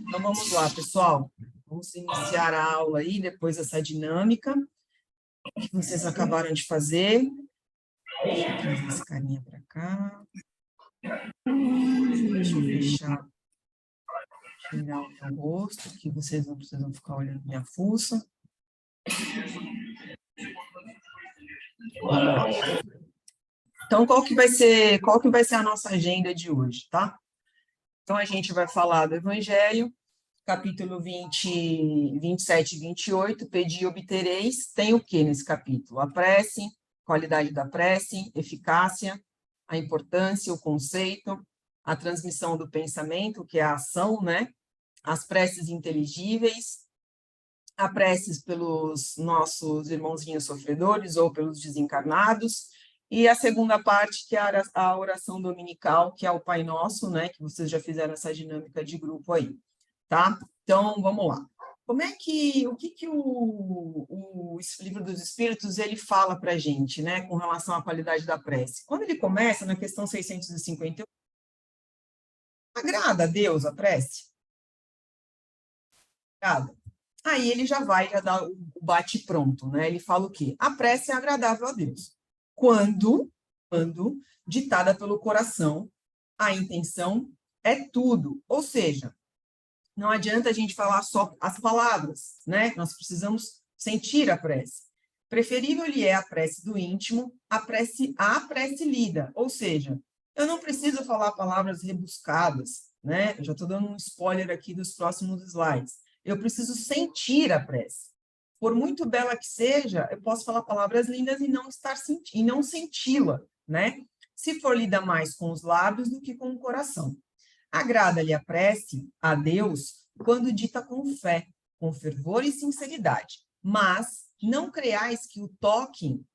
Então, vamos lá, pessoal. Vamos iniciar a aula aí, depois dessa dinâmica que vocês acabaram de fazer. Deixa eu trazer esse carinha para cá. Deixa eu fechar, tirar o meu rosto, que vocês não precisam ficar olhando minha fuça. Vamos lá. Então, qual que vai ser a nossa agenda de hoje, tá? Então, a gente vai falar do Evangelho, capítulo 27 e 28, pedi e obtereis, tem o que nesse capítulo? A prece, qualidade da prece, eficácia, a importância, o conceito, a transmissão do pensamento, que é a ação, né? As preces inteligíveis, a preces pelos nossos irmãozinhos sofredores ou pelos desencarnados, e a segunda parte, que é a oração dominical, que é o Pai Nosso, né? Que vocês já fizeram essa dinâmica de grupo aí. Tá? Então, vamos lá. O que o livro dos Espíritos ele fala para a gente, né, com relação à qualidade da prece? Quando ele começa na questão 651, agrada a Deus a prece? Agrada. Aí ele já dá o bate-pronto, né? Ele fala o quê? A prece é agradável a Deus. Quando ditada pelo coração, a intenção é tudo. Ou seja, não adianta a gente falar só as palavras, né? Nós precisamos sentir a prece. Preferível lhe é a prece do íntimo, a prece lida, ou seja, eu não preciso falar palavras rebuscadas, né? Eu já estou dando um spoiler aqui dos próximos slides. Eu preciso sentir a prece. Por muito bela que seja, eu posso falar palavras lindas e não senti-la, né? Se for lida mais com os lábios do que com o coração. Agrada-lhe a prece a Deus quando dita com fé, com fervor e sinceridade. Mas não creais que o toque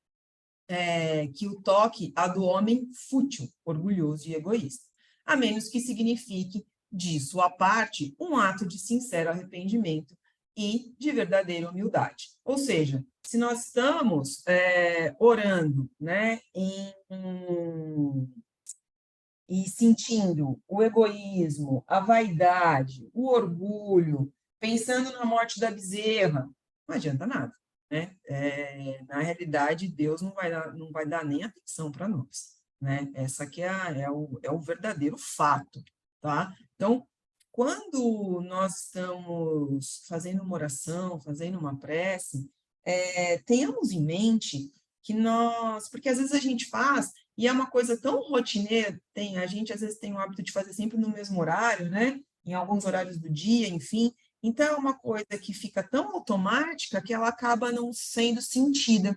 a do homem fútil, orgulhoso e egoísta, a menos que signifique, de sua parte, um ato de sincero arrependimento e de verdadeira humildade. Ou seja, se nós estamos orando, né, e sentindo o egoísmo, a vaidade, o orgulho, pensando na morte da bezerra, não adianta nada, né? Na realidade, Deus não vai dar nem atenção para nós, né? Essa aqui é o verdadeiro fato, tá? Então, quando nós estamos fazendo uma oração, fazendo uma prece, tenhamos em mente porque às vezes a gente faz e é uma coisa tão rotineira, a gente às vezes tem o hábito de fazer sempre no mesmo horário, né? Em alguns horários do dia, enfim. Então, é uma coisa que fica tão automática que ela acaba não sendo sentida.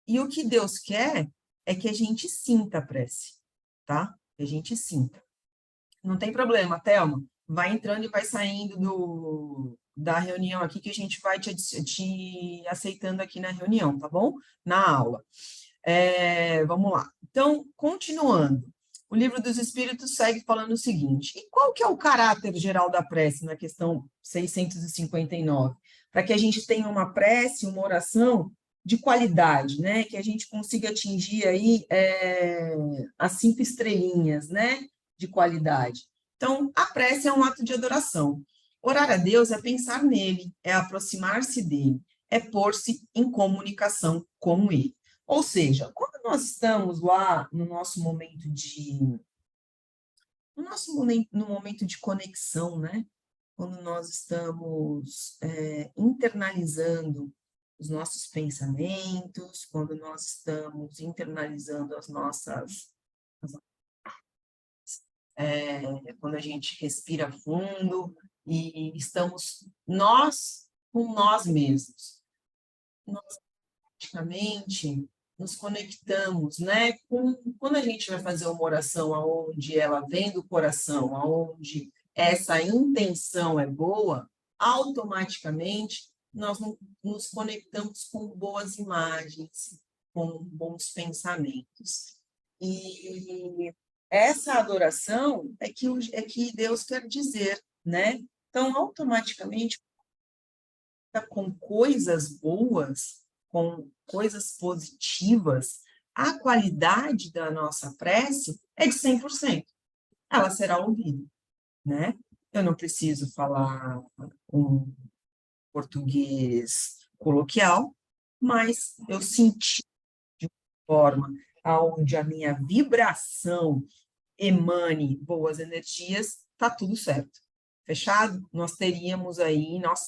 E o que Deus quer é que a gente sinta a prece, tá? Que a gente sinta. Não tem problema, Thelma. Vai entrando e vai saindo da reunião aqui que a gente vai te aceitando aqui na reunião, tá bom? Na aula. Vamos lá. Então, continuando, o Livro dos Espíritos segue falando o seguinte: e qual que é o caráter geral da prece na questão 659? Para que a gente tenha uma prece, uma oração de qualidade, né? Que a gente consiga atingir aí as 5 estrelinhas, né? De qualidade. Então, a prece é um ato de adoração. Orar a Deus é pensar nele, é aproximar-se dele, é pôr-se em comunicação com ele. Ou seja, quando nós estamos lá no momento de conexão, né? Quando nós estamos internalizando os nossos pensamentos, quando nós estamos internalizando quando a gente respira fundo e estamos nós com nós mesmos. Nós praticamente nos conectamos, né? Quando a gente vai fazer uma oração onde ela vem do coração, onde essa intenção é boa, automaticamente nós nos conectamos com boas imagens, com bons pensamentos. E essa adoração é que Deus quer dizer, né? Então, automaticamente, com coisas boas, com coisas positivas, a qualidade da nossa prece é de 100%, ela será ouvida, né? Eu não preciso falar um português coloquial, mas eu senti de forma aonde a minha vibração emane boas energias, tá tudo certo. Fechado? Nós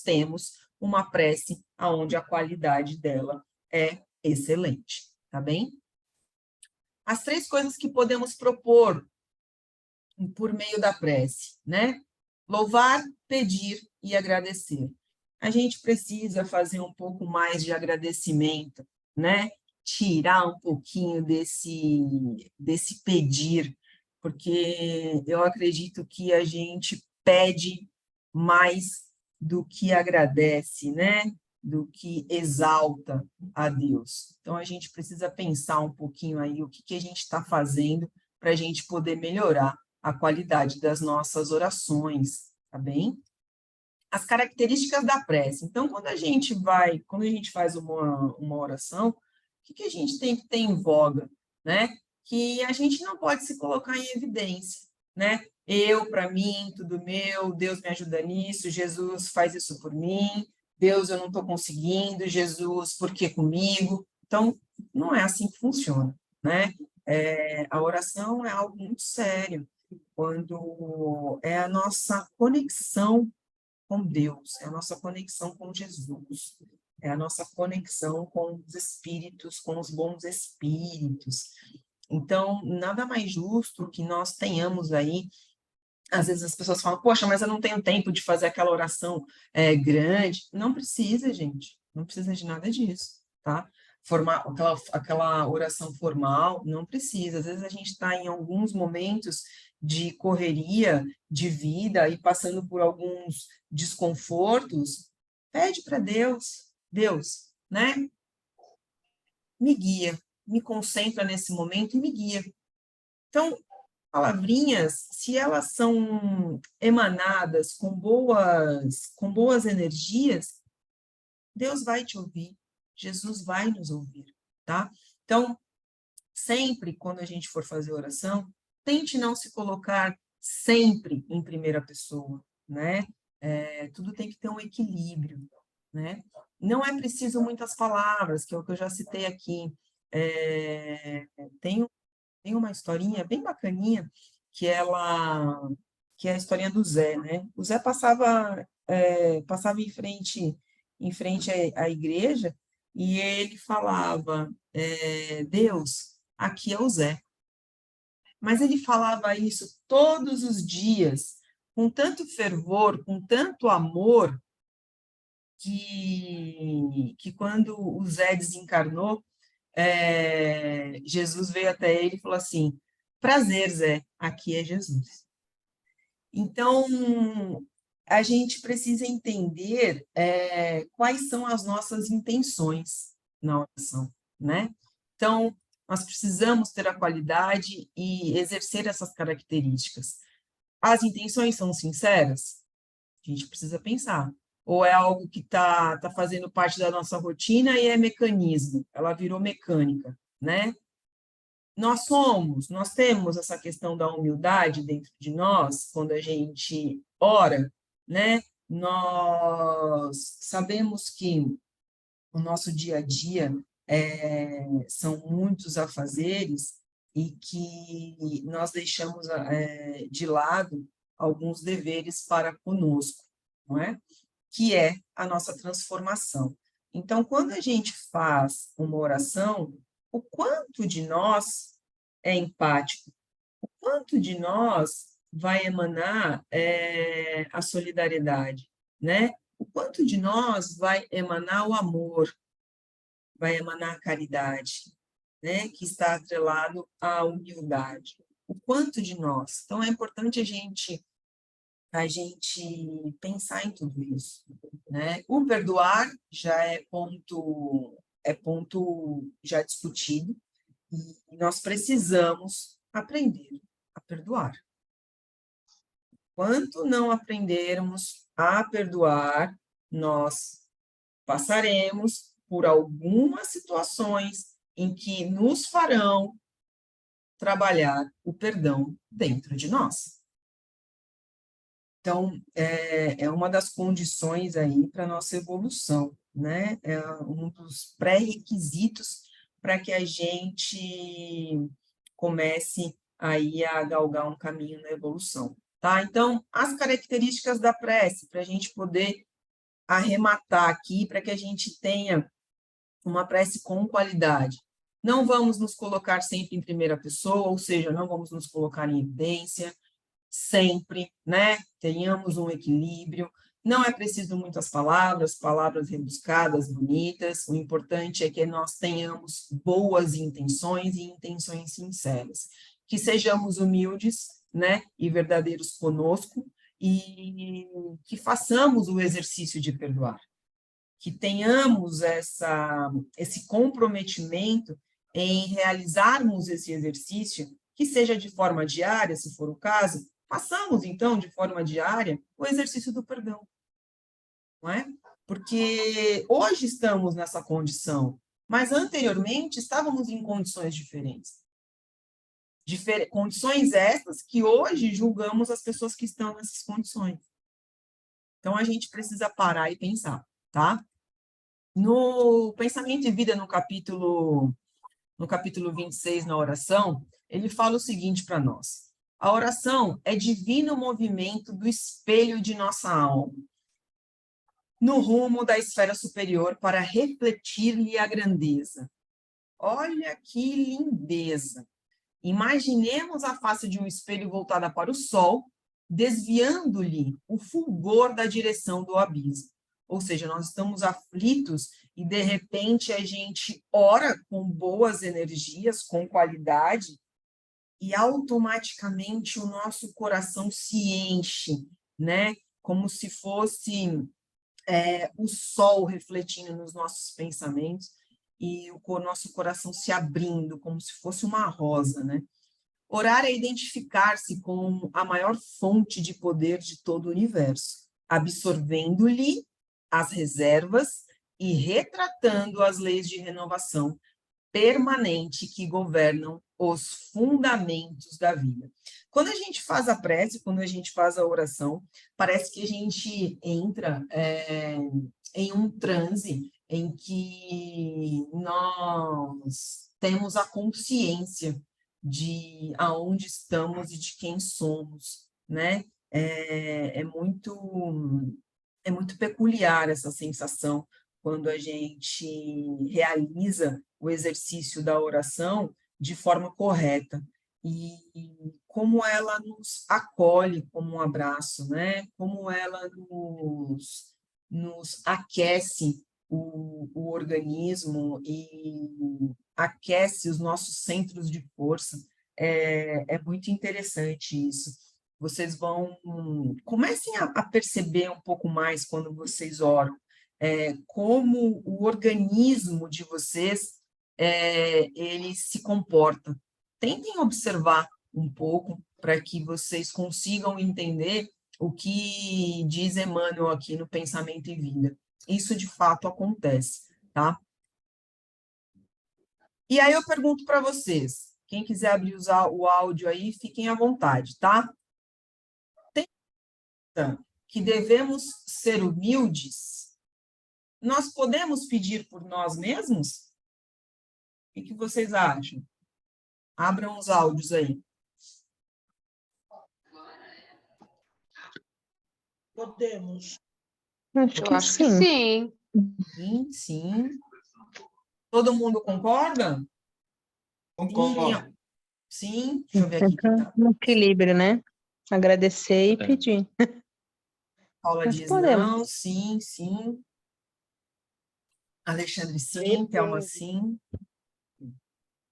temos uma prece aonde a qualidade dela é excelente, tá bem? As 3 coisas que podemos propor por meio da prece, né? Louvar, pedir e agradecer. A gente precisa fazer um pouco mais de agradecimento, né? Tirar um pouquinho desse pedir, porque eu acredito que a gente pede mais do que agradece, né? Do que exalta a Deus. Então, a gente precisa pensar um pouquinho aí o que a gente está fazendo para a gente poder melhorar a qualidade das nossas orações, tá bem? As características da prece. Então, quando a gente faz uma oração, o que a gente tem que ter em voga, né? Que a gente não pode se colocar em evidência, né? Eu, para mim, tudo meu, Deus me ajuda nisso, Jesus faz isso por mim, Deus, eu não estou conseguindo, Jesus, por que comigo? Então, não é assim que funciona, né? A oração é algo muito sério, quando é a nossa conexão com Deus, é a nossa conexão com Jesus, é a nossa conexão com os espíritos, com os bons espíritos. Então, nada mais justo que nós tenhamos aí. Às vezes as pessoas falam, poxa, mas eu não tenho tempo de fazer aquela oração grande. Não precisa, gente, não precisa de nada disso, tá? Aquela oração formal, não precisa. Às vezes a gente está em alguns momentos de correria, de vida, e passando por alguns desconfortos, pede para Deus, Deus, né? Me guia, me concentra nesse momento e me guia. Então, palavrinhas, se elas são emanadas com boas energias, Deus vai te ouvir, Jesus vai nos ouvir, tá? Então, sempre quando a gente for fazer oração, tente não se colocar sempre em primeira pessoa, né? Tudo tem que ter um equilíbrio, né? Não é preciso muitas palavras, que é o que eu já citei aqui. É, tem tem uma historinha bem bacaninha que é a historinha do Zé, né? O Zé passava em frente à igreja e ele falava, Deus, aqui é o Zé. Mas ele falava isso todos os dias, com tanto fervor, com tanto amor, que quando o Zé desencarnou, Jesus veio até ele e falou assim: prazer, Zé, aqui é Jesus. Então, a gente precisa entender quais são as nossas intenções na oração, né? Então, nós precisamos ter a qualidade e exercer essas características. As intenções são sinceras? A gente precisa pensar. Ou é algo que tá fazendo parte da nossa rotina e é mecanismo, ela virou mecânica, né? Nós temos essa questão da humildade dentro de nós, quando a gente ora, né? Nós sabemos que o nosso dia a dia são muitos afazeres e que nós deixamos de lado alguns deveres para conosco, não é? Que é a nossa transformação. Então, quando a gente faz uma oração, o quanto de nós é empático, o quanto de nós vai emanar a solidariedade, né? O quanto de nós vai emanar o amor, vai emanar a caridade, né? Que está atrelado à humildade. O quanto de nós. Então, é importante a gente pensar em tudo isso, né? O perdoar já é ponto já discutido, e nós precisamos aprender a perdoar. Enquanto não aprendermos a perdoar, nós passaremos por algumas situações em que nos farão trabalhar o perdão dentro de nós. Então, é uma das condições aí para a nossa evolução, né? É um dos pré-requisitos para que a gente comece aí a galgar um caminho na evolução, tá? Então, as características da prece, para a gente poder arrematar aqui, para que a gente tenha uma prece com qualidade. Não vamos nos colocar sempre em primeira pessoa, ou seja, não vamos nos colocar em evidência, sempre, né? Tenhamos um equilíbrio. Não é preciso muitas palavras, palavras rebuscadas, bonitas. O importante é que nós tenhamos boas intenções e intenções sinceras. Que sejamos humildes, né? E verdadeiros conosco e que façamos o exercício de perdoar. Que tenhamos esse comprometimento em realizarmos esse exercício, que seja de forma diária, se for o caso, façamos, então, de forma diária, o exercício do perdão. Não é? Porque hoje estamos nessa condição, mas anteriormente estávamos em condições diferentes. Condições estas que hoje julgamos as pessoas que estão nessas condições. Então, a gente precisa parar e pensar, tá? No Pensamento e Vida, no capítulo 26, na oração, ele fala o seguinte para nós: a oração é divino movimento do espelho de nossa alma, no rumo da esfera superior para refletir-lhe a grandeza. Olha que lindeza! Imaginemos a face de um espelho voltada para o sol, desviando-lhe o fulgor da direção do abismo. Ou seja, nós estamos aflitos e, de repente, a gente ora com boas energias, com qualidade, e automaticamente o nosso coração se enche, né? Como se fosse o sol refletindo nos nossos pensamentos e o nosso coração se abrindo, como se fosse uma rosa, né? Orar é identificar-se com a maior fonte de poder de todo o universo, absorvendo-lhe as reservas e retratando as leis de renovação permanente que governam os fundamentos da vida. Quando a gente faz a prece, quando a gente faz a oração, parece que a gente entra em um transe em que nós temos a consciência de aonde estamos e de quem somos, né? É muito peculiar essa sensação quando a gente realiza o exercício da oração de forma correta. E como ela nos acolhe como um abraço, né? Como ela nos aquece o organismo e aquece os nossos centros de força. É muito interessante isso. Vocês comecem a perceber um pouco mais quando vocês oram, como o organismo de vocês ele se comporta. Tentem observar um pouco para que vocês consigam entender o que diz Emmanuel aqui no Pensamento e Vida. Isso de fato acontece, tá? E aí eu pergunto para vocês, quem quiser abrir o áudio aí, fiquem à vontade, tá? Que devemos ser humildes, nós podemos pedir por nós mesmos? O que vocês acham? Abram os áudios aí. Podemos. Eu acho que sim. Sim, sim. Todo mundo concorda? Concordo. Sim, deixa eu ver aqui. Tá. Um equilíbrio, né? Agradecer e pedir. Paula Nós diz podemos. não, sim, sim. Alexandre, sim. Thelma, sim.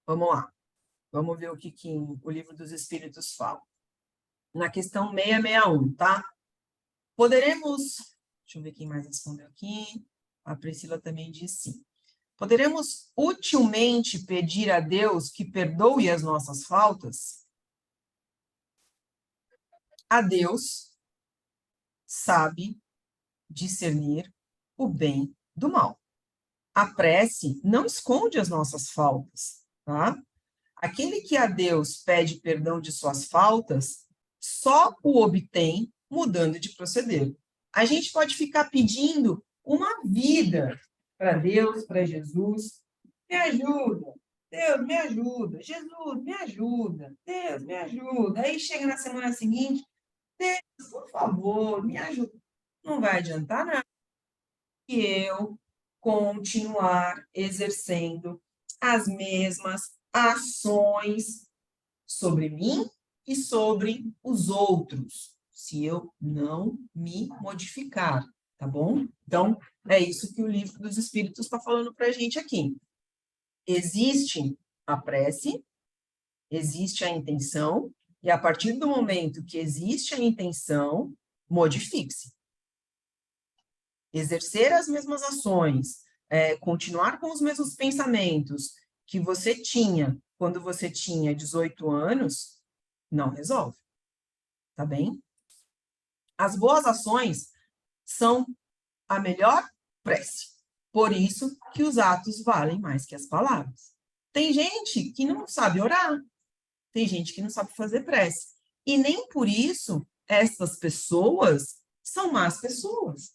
Vamos lá. Vamos ver o que o Livro dos Espíritos fala. Na questão 661, tá? Poderemos... Deixa eu ver quem mais respondeu aqui. A Priscila também diz sim. Poderemos utilmente pedir a Deus que perdoe as nossas faltas? A Deus sabe discernir o bem do mal. A prece não esconde as nossas faltas, tá? Aquele que a Deus pede perdão de suas faltas, só o obtém mudando de proceder. A gente pode ficar pedindo uma vida para Deus, para Jesus. Me ajuda, Deus, me ajuda. Jesus, me ajuda. Deus, me ajuda. Aí chega na semana seguinte, Deus, por favor, me ajuda. Não vai adiantar nada que eu continuar exercendo as mesmas ações sobre mim e sobre os outros, se eu não me modificar, tá bom? Então, é isso que o Livro dos Espíritos está falando para a gente aqui. Existe a prece, existe a intenção, e a partir do momento que existe a intenção, modifique-se. Exercer as mesmas ações, continuar com os mesmos pensamentos que você tinha quando você tinha 18 anos, não resolve, tá bem? As boas ações são a melhor prece. Por isso que os atos valem mais que as palavras. Tem gente que não sabe orar, tem gente que não sabe fazer prece. E nem por isso essas pessoas são más pessoas.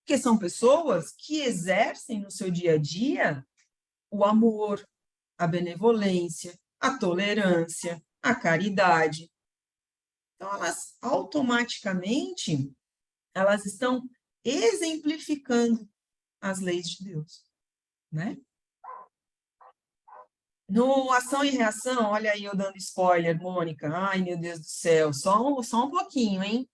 Porque são pessoas que exercem no seu dia a dia o amor, a benevolência, a tolerância, a caridade. Então, elas automaticamente, elas estão exemplificando as leis de Deus, né? No Ação e Reação, olha aí eu dando spoiler, Mônica, ai meu Deus do céu, só um pouquinho, hein?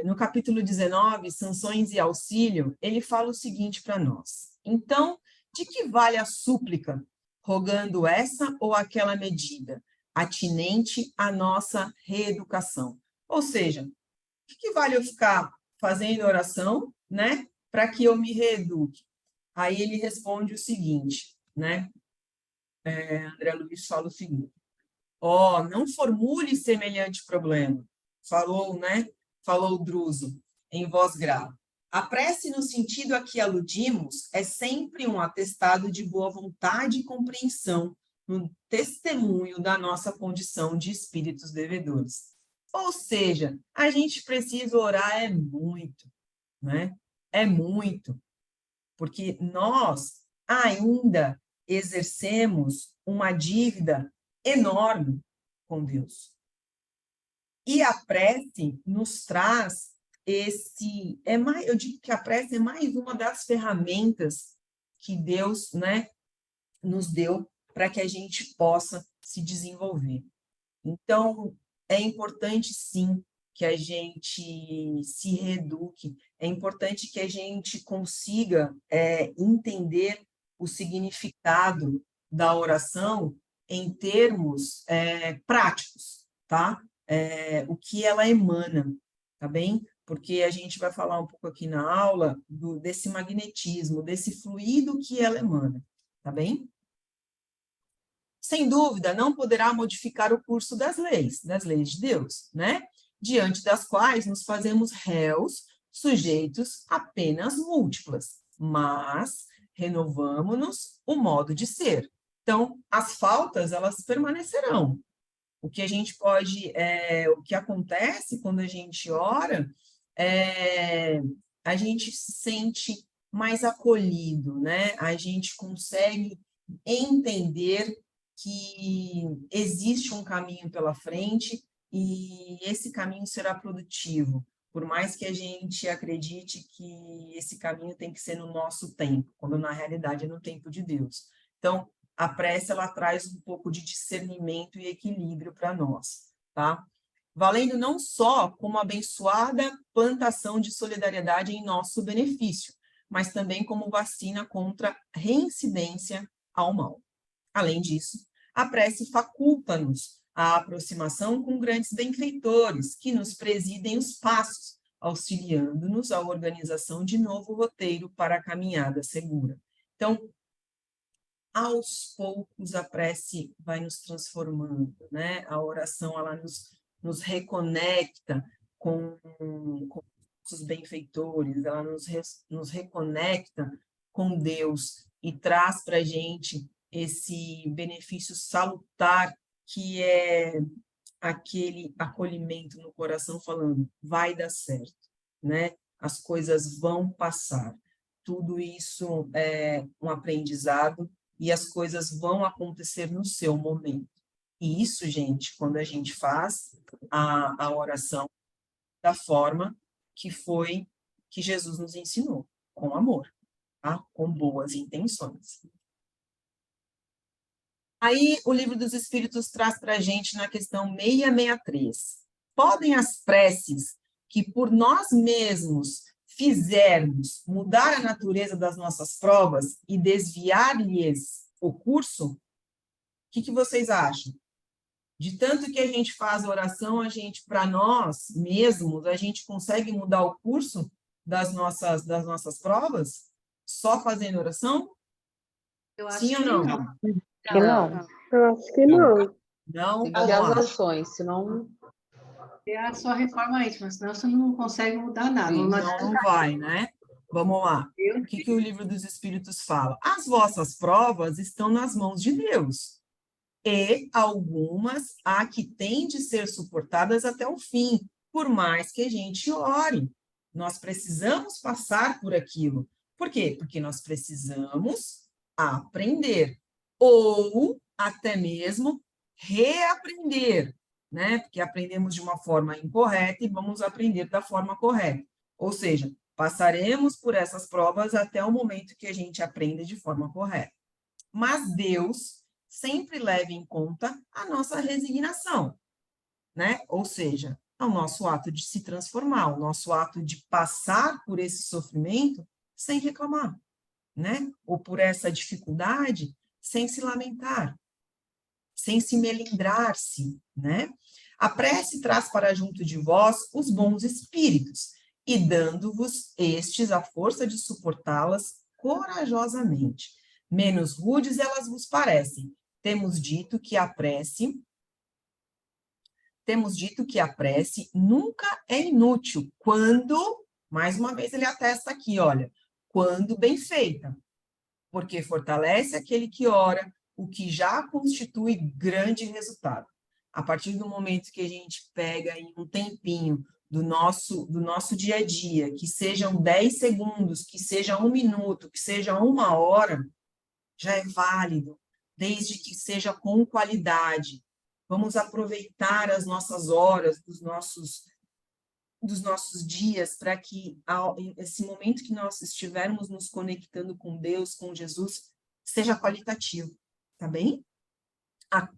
No capítulo 19, Sanções e Auxílio, ele fala o seguinte para nós. Então, de que vale a súplica, rogando essa ou aquela medida, atinente à nossa reeducação? Ou seja, de que vale eu ficar fazendo oração, né, para que eu me reeduque? Aí ele responde o seguinte, né? André Luiz fala o seguinte: não formule semelhante problema. Falou, né? Falou o Druso, em voz grave. A prece, no sentido a que aludimos, é sempre um atestado de boa vontade e compreensão, no testemunho da nossa condição de espíritos devedores. Ou seja, a gente precisa orar muito, né? É muito, porque nós ainda exercemos uma dívida enorme com Deus. E a prece nos traz eu digo que a prece é mais uma das ferramentas que Deus, né, nos deu para que a gente possa se desenvolver. Então, é importante, sim, que a gente se reeduque, é importante que a gente consiga entender o significado da oração em termos práticos, tá? O que ela emana, tá bem? Porque a gente vai falar um pouco aqui na aula desse magnetismo, desse fluido que ela emana, tá bem? Sem dúvida, não poderá modificar o curso das leis de Deus, né? Diante das quais nos fazemos réus, sujeitos a penas múltiplas, mas renovamos-nos o modo de ser. Então, as faltas, elas permanecerão. O que a gente pode, o que acontece quando a gente ora, a gente se sente mais acolhido, né? A gente consegue entender que existe um caminho pela frente e esse caminho será produtivo, por mais que a gente acredite que esse caminho tem que ser no nosso tempo, quando na realidade é no tempo de Deus. Então, a prece, ela traz um pouco de discernimento e equilíbrio para nós, tá? Valendo não só como abençoada plantação de solidariedade em nosso benefício, mas também como vacina contra reincidência ao mal. Além disso, a prece faculta-nos a aproximação com grandes benfeitores que nos presidem os passos, auxiliando-nos à organização de novo roteiro para a caminhada segura. Então, aos poucos a prece vai nos transformando, né? A oração, ela nos reconecta com os benfeitores, ela nos reconecta com Deus e traz para a gente esse benefício salutar, que é aquele acolhimento no coração falando, vai dar certo, né? As coisas vão passar. Tudo isso é um aprendizado e as coisas vão acontecer no seu momento. E isso, gente, quando a gente faz a oração da forma que foi que Jesus nos ensinou, com amor, tá? Com boas intenções. Aí, o Livro dos Espíritos traz para a gente na questão 663. Podem as preces que por nós mesmos fizermos mudar a natureza das nossas provas e desviar-lhes o curso? O que vocês acham? De tanto que a gente faz oração, a gente, para nós mesmos, a gente consegue mudar o curso das nossas provas? Só fazendo oração? Eu acho Sim ou que não? Que não. Eu acho que não. Não? Tem que Vamos ter as lá. ações, senão... É a sua reforma íntima, senão você não consegue mudar nada. Sim. Não vai, né? Vamos lá. O que o Livro dos Espíritos fala? As vossas provas estão nas mãos de Deus. E algumas há que têm de ser suportadas até o fim, por mais que a gente ore. Nós precisamos passar por aquilo. Por quê? Porque nós precisamos aprender, ou até mesmo reaprender, né? Porque aprendemos de uma forma incorreta e vamos aprender da forma correta. Ou seja, passaremos por essas provas até o momento que a gente aprenda de forma correta. Mas Deus sempre leva em conta a nossa resignação, né? Ou seja, é o nosso ato de se transformar, o nosso ato de passar por esse sofrimento sem reclamar, né? Ou por essa dificuldade sem se lamentar, sem se melindrar-se, né? A prece traz para junto de vós os bons espíritos, e dando-vos estes a força de suportá-las corajosamente. Menos rudes elas vos parecem. Temos dito que a prece nunca é inútil, quando, mais uma vez ele atesta aqui, olha, quando bem feita, porque fortalece aquele que ora, o que já constitui grande resultado. A partir do momento que a gente pega em um tempinho do nosso dia a dia, que sejam 10 segundos, que seja 1 minuto, que seja 1 hora, já é válido, desde que seja com qualidade. Vamos aproveitar as nossas horas, dos nossos dias, para que esse momento que nós estivermos nos conectando com Deus, com Jesus, seja qualitativo, tá bem?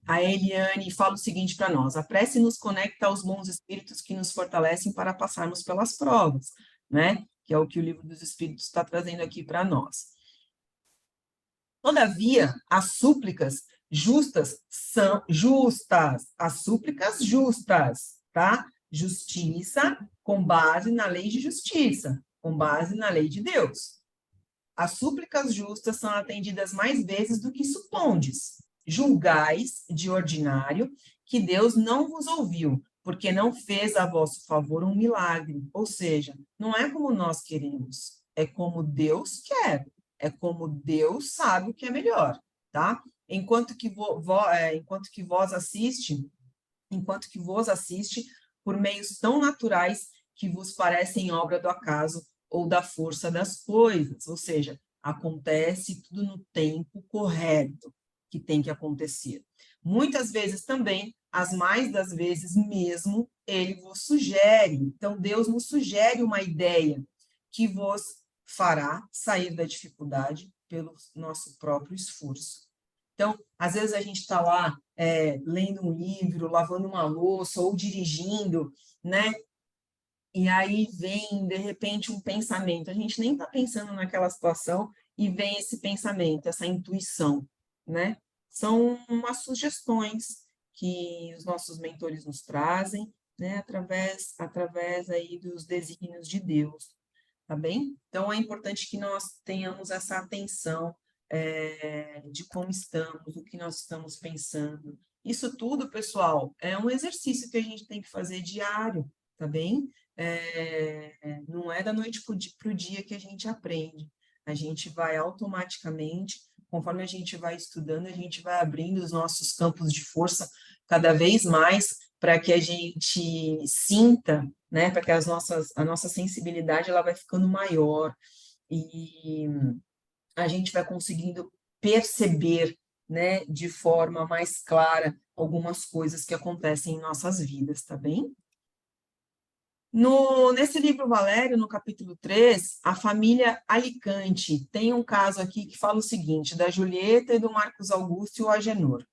A Eliane fala o seguinte para nós: a prece nos conecta aos bons espíritos que nos fortalecem para passarmos pelas provas, né? Que é o que o Livro dos Espíritos está trazendo aqui para nós. Todavia, as súplicas justas são justas, as súplicas justas, tá? Justiça com base na lei de justiça, com base na lei de Deus. As súplicas justas são atendidas mais vezes do que supondes. Julgais, de ordinário, que Deus não vos ouviu, porque não fez a vosso favor um milagre. Ou seja, não é como nós queremos, é como Deus quer, é como Deus sabe o que é melhor, tá? Enquanto que vos assiste por meios tão naturais que vos parecem obra do acaso ou da força das coisas, ou seja, acontece tudo no tempo correto que tem que acontecer. Muitas vezes também, as mais das vezes mesmo, ele vos sugere. Então, Deus nos sugere uma ideia que vos fará sair da dificuldade pelo nosso próprio esforço. Então, às vezes a gente está lá lendo um livro, lavando uma louça ou dirigindo, né? E aí vem, de repente, um pensamento. A gente nem está pensando naquela situação e vem esse pensamento, essa intuição, né? São umas sugestões que os nossos mentores nos trazem, né? Através aí dos desígnios de Deus, tá bem? Então, é importante que nós tenhamos essa atenção de como estamos, o que nós estamos pensando. Isso tudo, pessoal, é um exercício que a gente tem que fazer diário, tá bem? Não é da noite para o dia que a gente aprende. A gente vai automaticamente conforme a gente vai estudando, a gente vai abrindo os nossos campos de força cada vez mais para que a gente sinta, né, para que a nossa sensibilidade ela vai ficando maior e a gente vai conseguindo perceber, né, de forma mais clara algumas coisas que acontecem em nossas vidas, tá bem? Nesse livro, Valério, no capítulo 3, a família Alicante tem um caso aqui que fala o seguinte, da Julieta e do Marcos Augusto e o Agenor.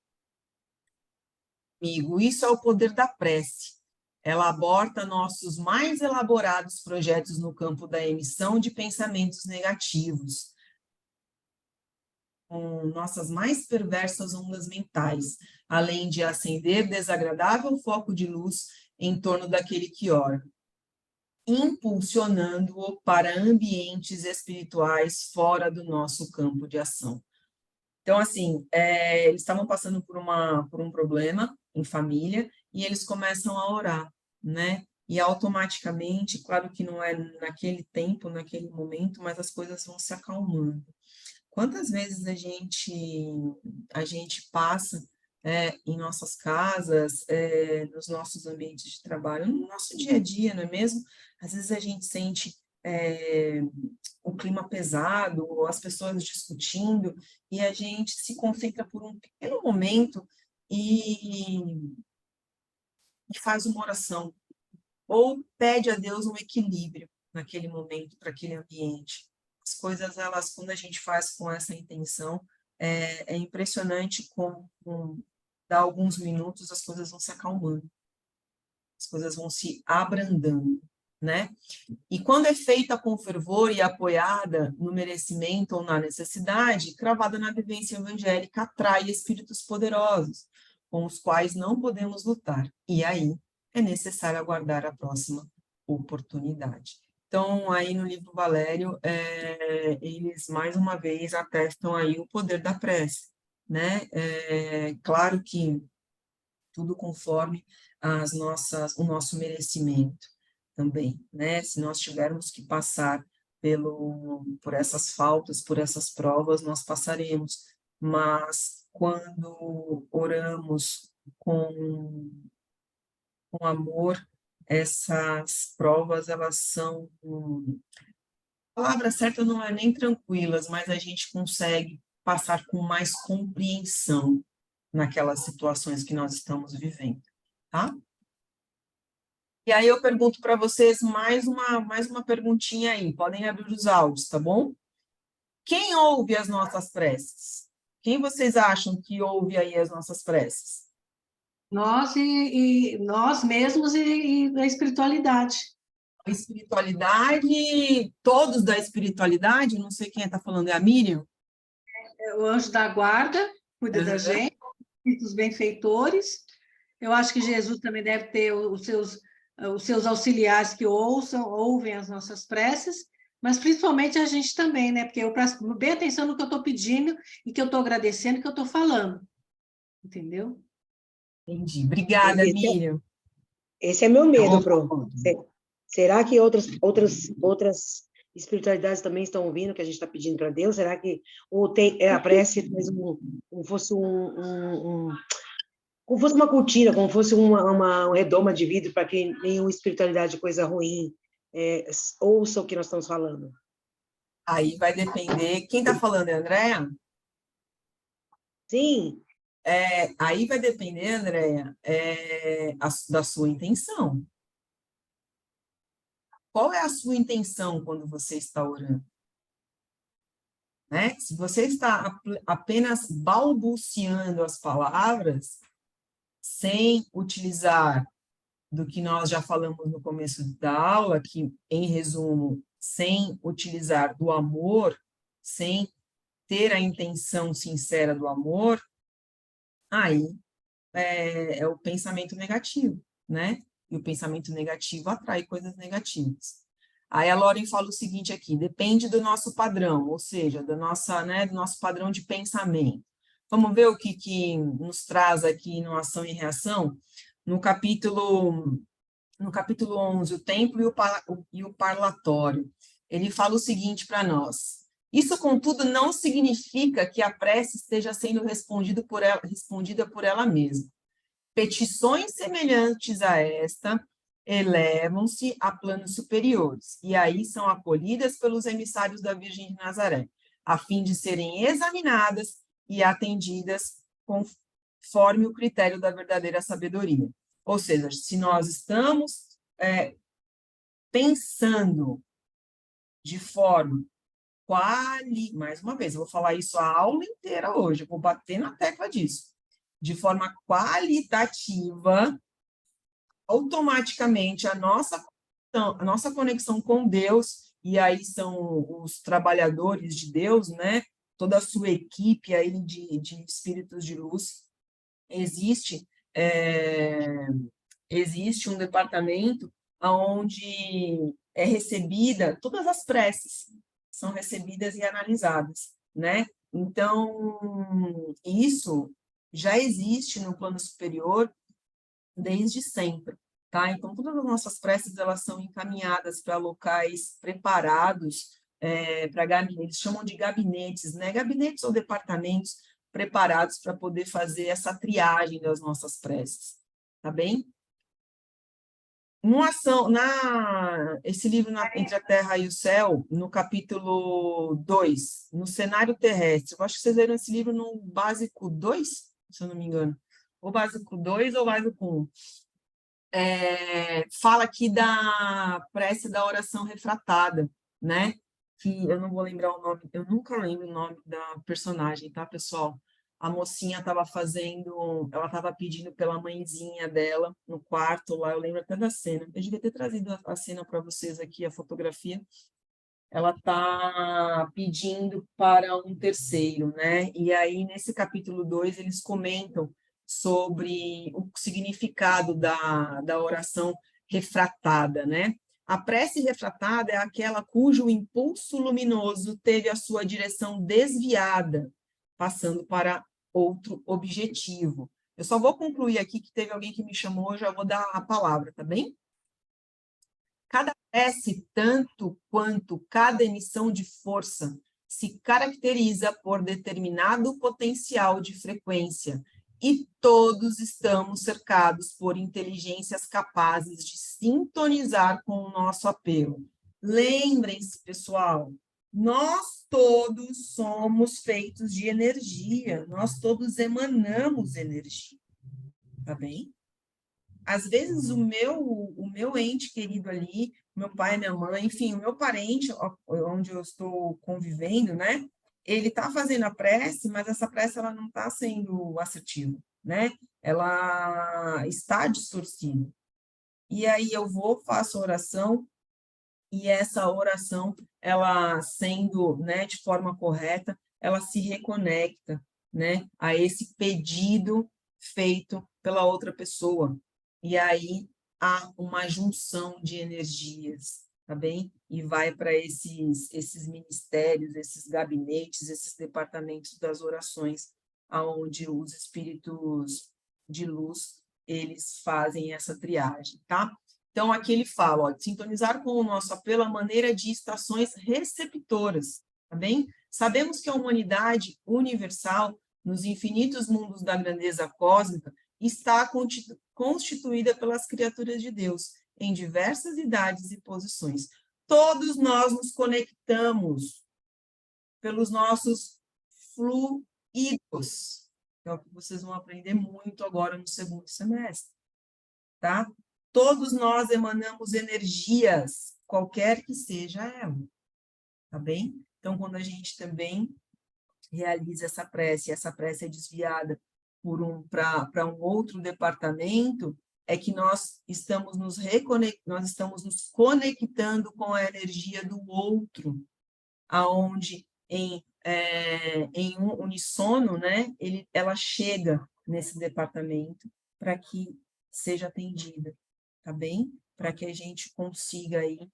Amigo, isso é o poder da prece. Ela aborta nossos mais elaborados projetos no campo da emissão de pensamentos negativos, com nossas mais perversas ondas mentais, além de acender desagradável foco de luz em torno daquele que ora, impulsionando-o para ambientes espirituais fora do nosso campo de ação. Então, assim, eles estavam passando por um problema em família e eles começam a orar, né? E automaticamente, claro que não é naquele tempo, naquele momento, mas as coisas vão se acalmando. Quantas vezes a gente passa em nossas casas, nos nossos ambientes de trabalho, no nosso dia a dia, não é mesmo? Às vezes a gente sente o clima pesado, as pessoas discutindo, e a gente se concentra por um pequeno momento e faz uma oração, ou pede a Deus um equilíbrio naquele momento, para aquele ambiente. As coisas, elas, quando a gente faz com essa intenção, é impressionante como, dá alguns minutos, as coisas vão se acalmando, as coisas vão se abrandando, né? E quando é feita com fervor e apoiada no merecimento ou na necessidade, cravada na vivência evangélica, atrai espíritos poderosos, com os quais não podemos lutar. E aí é necessário aguardar a próxima oportunidade. Então, aí no livro Valério, eles mais uma vez atestam aí o poder da prece, né? Claro que tudo conforme o nosso merecimento também, né? Se nós tivermos que passar por essas faltas, por essas provas, nós passaremos, mas quando oramos com amor, essas provas, elas são, a palavra certa não é nem tranquilas, mas a gente consegue passar com mais compreensão naquelas situações que nós estamos vivendo, tá? E aí eu pergunto para vocês mais uma perguntinha aí, podem abrir os áudios, tá bom? Quem ouve as nossas preces? Quem vocês acham que ouve aí as nossas preces? Nós e nós mesmos e a espiritualidade. A espiritualidade, todos da espiritualidade, não sei quem está falando, é a Miriam? O anjo da guarda cuida da gente, os benfeitores. Eu acho que Jesus também deve ter os seus auxiliares que ouvem as nossas preces, mas principalmente a gente também, né? Porque eu presto bem atenção no que eu estou pedindo e que eu estou agradecendo e que eu estou falando. Entendeu? Entendi. Obrigada, Miriam. Esse é meu medo, Pro. Bom. Será que outras espiritualidades também estão ouvindo o que a gente está pedindo para Deus? Será que a prece faz como fosse como fosse uma cortina, como fosse uma redoma de vidro para que nenhuma espiritualidade, coisa ruim, ouça o que nós estamos falando? Aí vai depender. Quem está falando é a Andréa? Sim. Aí vai depender, Andréa, da sua intenção. Qual é a sua intenção quando você está orando? Né? Se você está apenas balbuciando as palavras, sem utilizar do que nós já falamos no começo da aula, que, em resumo, sem utilizar do amor, sem ter a intenção sincera do amor, aí é o pensamento negativo, né? E o pensamento negativo atrai coisas negativas. Aí a Lauren fala o seguinte aqui, depende do nosso padrão, ou seja, do nosso padrão de pensamento. Vamos ver o que nos traz aqui no Ação e Reação? No capítulo 11, o templo e o parlatório. Ele fala o seguinte para nós, Isso, contudo, não significa que a prece esteja sendo respondida por ela mesma. Petições semelhantes a esta elevam-se a planos superiores, e aí são acolhidas pelos emissários da Virgem de Nazaré, a fim de serem examinadas e atendidas conforme o critério da verdadeira sabedoria. Ou seja, se nós estamos pensando de forma mais uma vez, eu vou falar isso a aula inteira hoje, eu vou bater na tecla disso, de forma qualitativa, automaticamente a nossa conexão com Deus, e aí são os trabalhadores de Deus, né? Toda a sua equipe aí de espíritos de luz, existe um departamento onde é recebida todas as preces, são recebidas e analisadas, né? Então, isso já existe no plano superior desde sempre, tá? Então, todas as nossas preces, elas são encaminhadas para locais preparados, para gabinetes, eles chamam de gabinetes, né? Gabinetes ou departamentos preparados para poder fazer essa triagem das nossas preces, tá bem? Esse livro, Entre a Terra e o Céu, no capítulo 2, no cenário terrestre, eu acho que vocês leram esse livro no básico 2, se eu não me engano, ou básico 2 ou básico 1. Fala aqui da prece da oração refratada, né? Que eu não vou lembrar o nome, eu nunca lembro o nome da personagem, tá, pessoal? A mocinha ela estava pedindo pela mãezinha dela no quarto lá, eu lembro até da cena. Eu devia ter trazido a cena para vocês aqui, a fotografia. Ela está pedindo para um terceiro, né? E aí, nesse capítulo 2, eles comentam sobre o significado da oração refratada, né? A prece refratada é aquela cujo impulso luminoso teve a sua direção desviada, passando para outro objetivo. Eu só vou concluir aqui que teve alguém que me chamou, eu já vou dar a palavra, tá bem? Cada prece, tanto quanto cada emissão de força, se caracteriza por determinado potencial de frequência, e todos estamos cercados por inteligências capazes de sintonizar com o nosso apelo. Lembrem-se, pessoal, nós todos somos feitos de energia, nós todos emanamos energia, tá bem? Às vezes o meu ente querido ali, meu pai, minha mãe, enfim, o meu parente, onde eu estou convivendo, né? Ele está fazendo a prece, mas essa prece ela não está sendo assertiva, né? Ela está distorcida. E aí eu faço a oração, e essa oração, ela sendo, né, de forma correta, ela se reconecta, né, a esse pedido feito pela outra pessoa. E aí há uma junção de energias, tá bem? E vai para esses ministérios, esses gabinetes, esses departamentos das orações, aonde os espíritos de luz, eles fazem essa triagem, tá? Então, aqui ele fala, ó, sintonizar com o nosso apelo à maneira de estações receptoras, tá bem? Sabemos que a humanidade universal, nos infinitos mundos da grandeza cósmica, está constituída pelas criaturas de Deus, em diversas idades e posições. Todos nós nos conectamos pelos nossos fluidos, que é o que vocês vão aprender muito agora no segundo semestre, tá? Todos nós emanamos energias, qualquer que seja ela, tá bem? Então, quando a gente também realiza essa prece é desviada para um outro departamento, é que nós estamos nos conectando com a energia do outro, aonde em unissono, né, ela chega nesse departamento para que seja atendida, tá bem? Para que a gente consiga aí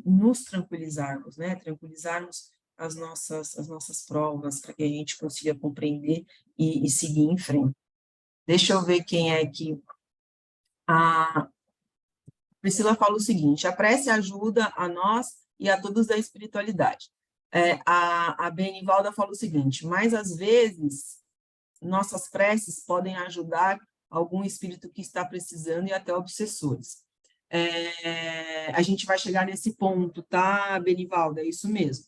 nos tranquilizarmos, né? Tranquilizarmos as nossas provas, para que a gente consiga compreender e seguir em frente. Deixa eu ver quem é que... A Priscila fala o seguinte: a prece ajuda a nós e a todos da espiritualidade. A Benivalda fala o seguinte: mas às vezes nossas preces podem ajudar algum espírito que está precisando e até obsessores. A gente vai chegar nesse ponto, tá, Benivalda? É isso mesmo.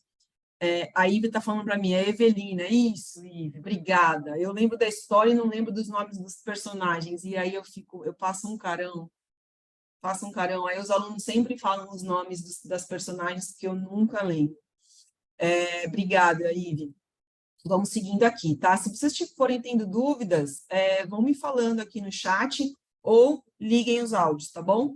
A Ive está falando para mim, é Evelina, isso, Ive, obrigada. Eu lembro da história e não lembro dos nomes dos personagens, e aí eu passo um carão, aí os alunos sempre falam os nomes das personagens que eu nunca lembro. Obrigada, Ive. Vamos seguindo aqui, tá? Se vocês forem tendo dúvidas, vão me falando aqui no chat ou liguem os áudios, tá bom?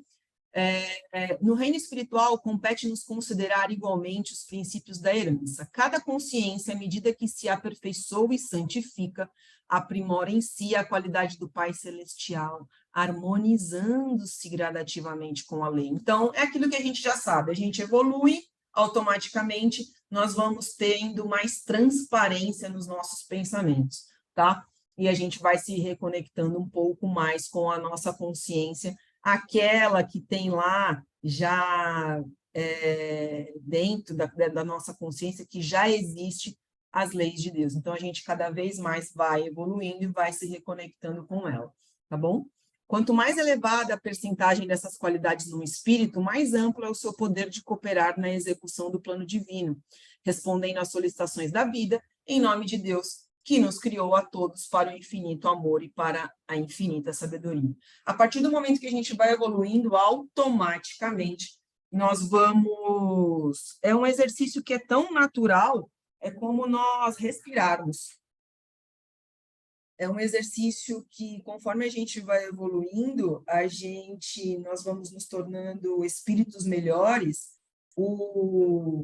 No reino espiritual, compete-nos considerar igualmente os princípios da herança. Cada consciência, à medida que se aperfeiçoa e santifica, aprimora em si a qualidade do Pai Celestial, harmonizando-se gradativamente com a lei. Então, é aquilo que a gente já sabe, a gente evolui, automaticamente nós vamos tendo mais transparência nos nossos pensamentos, tá? E a gente vai se reconectando um pouco mais com a nossa consciência, aquela que tem lá já dentro da nossa consciência, que já existe as leis de Deus. Então, a gente cada vez mais vai evoluindo e vai se reconectando com ela, tá bom? Quanto mais elevada a percentagem dessas qualidades no espírito, mais amplo é o seu poder de cooperar na execução do plano divino, respondendo às solicitações da vida, em nome de Deus, que nos criou a todos para o infinito amor e para a infinita sabedoria. A partir do momento que a gente vai evoluindo, automaticamente, nós vamos... É um exercício que é tão natural, é como nós respirarmos. É um exercício que, conforme a gente vai evoluindo, nós vamos nos tornando espíritos melhores. O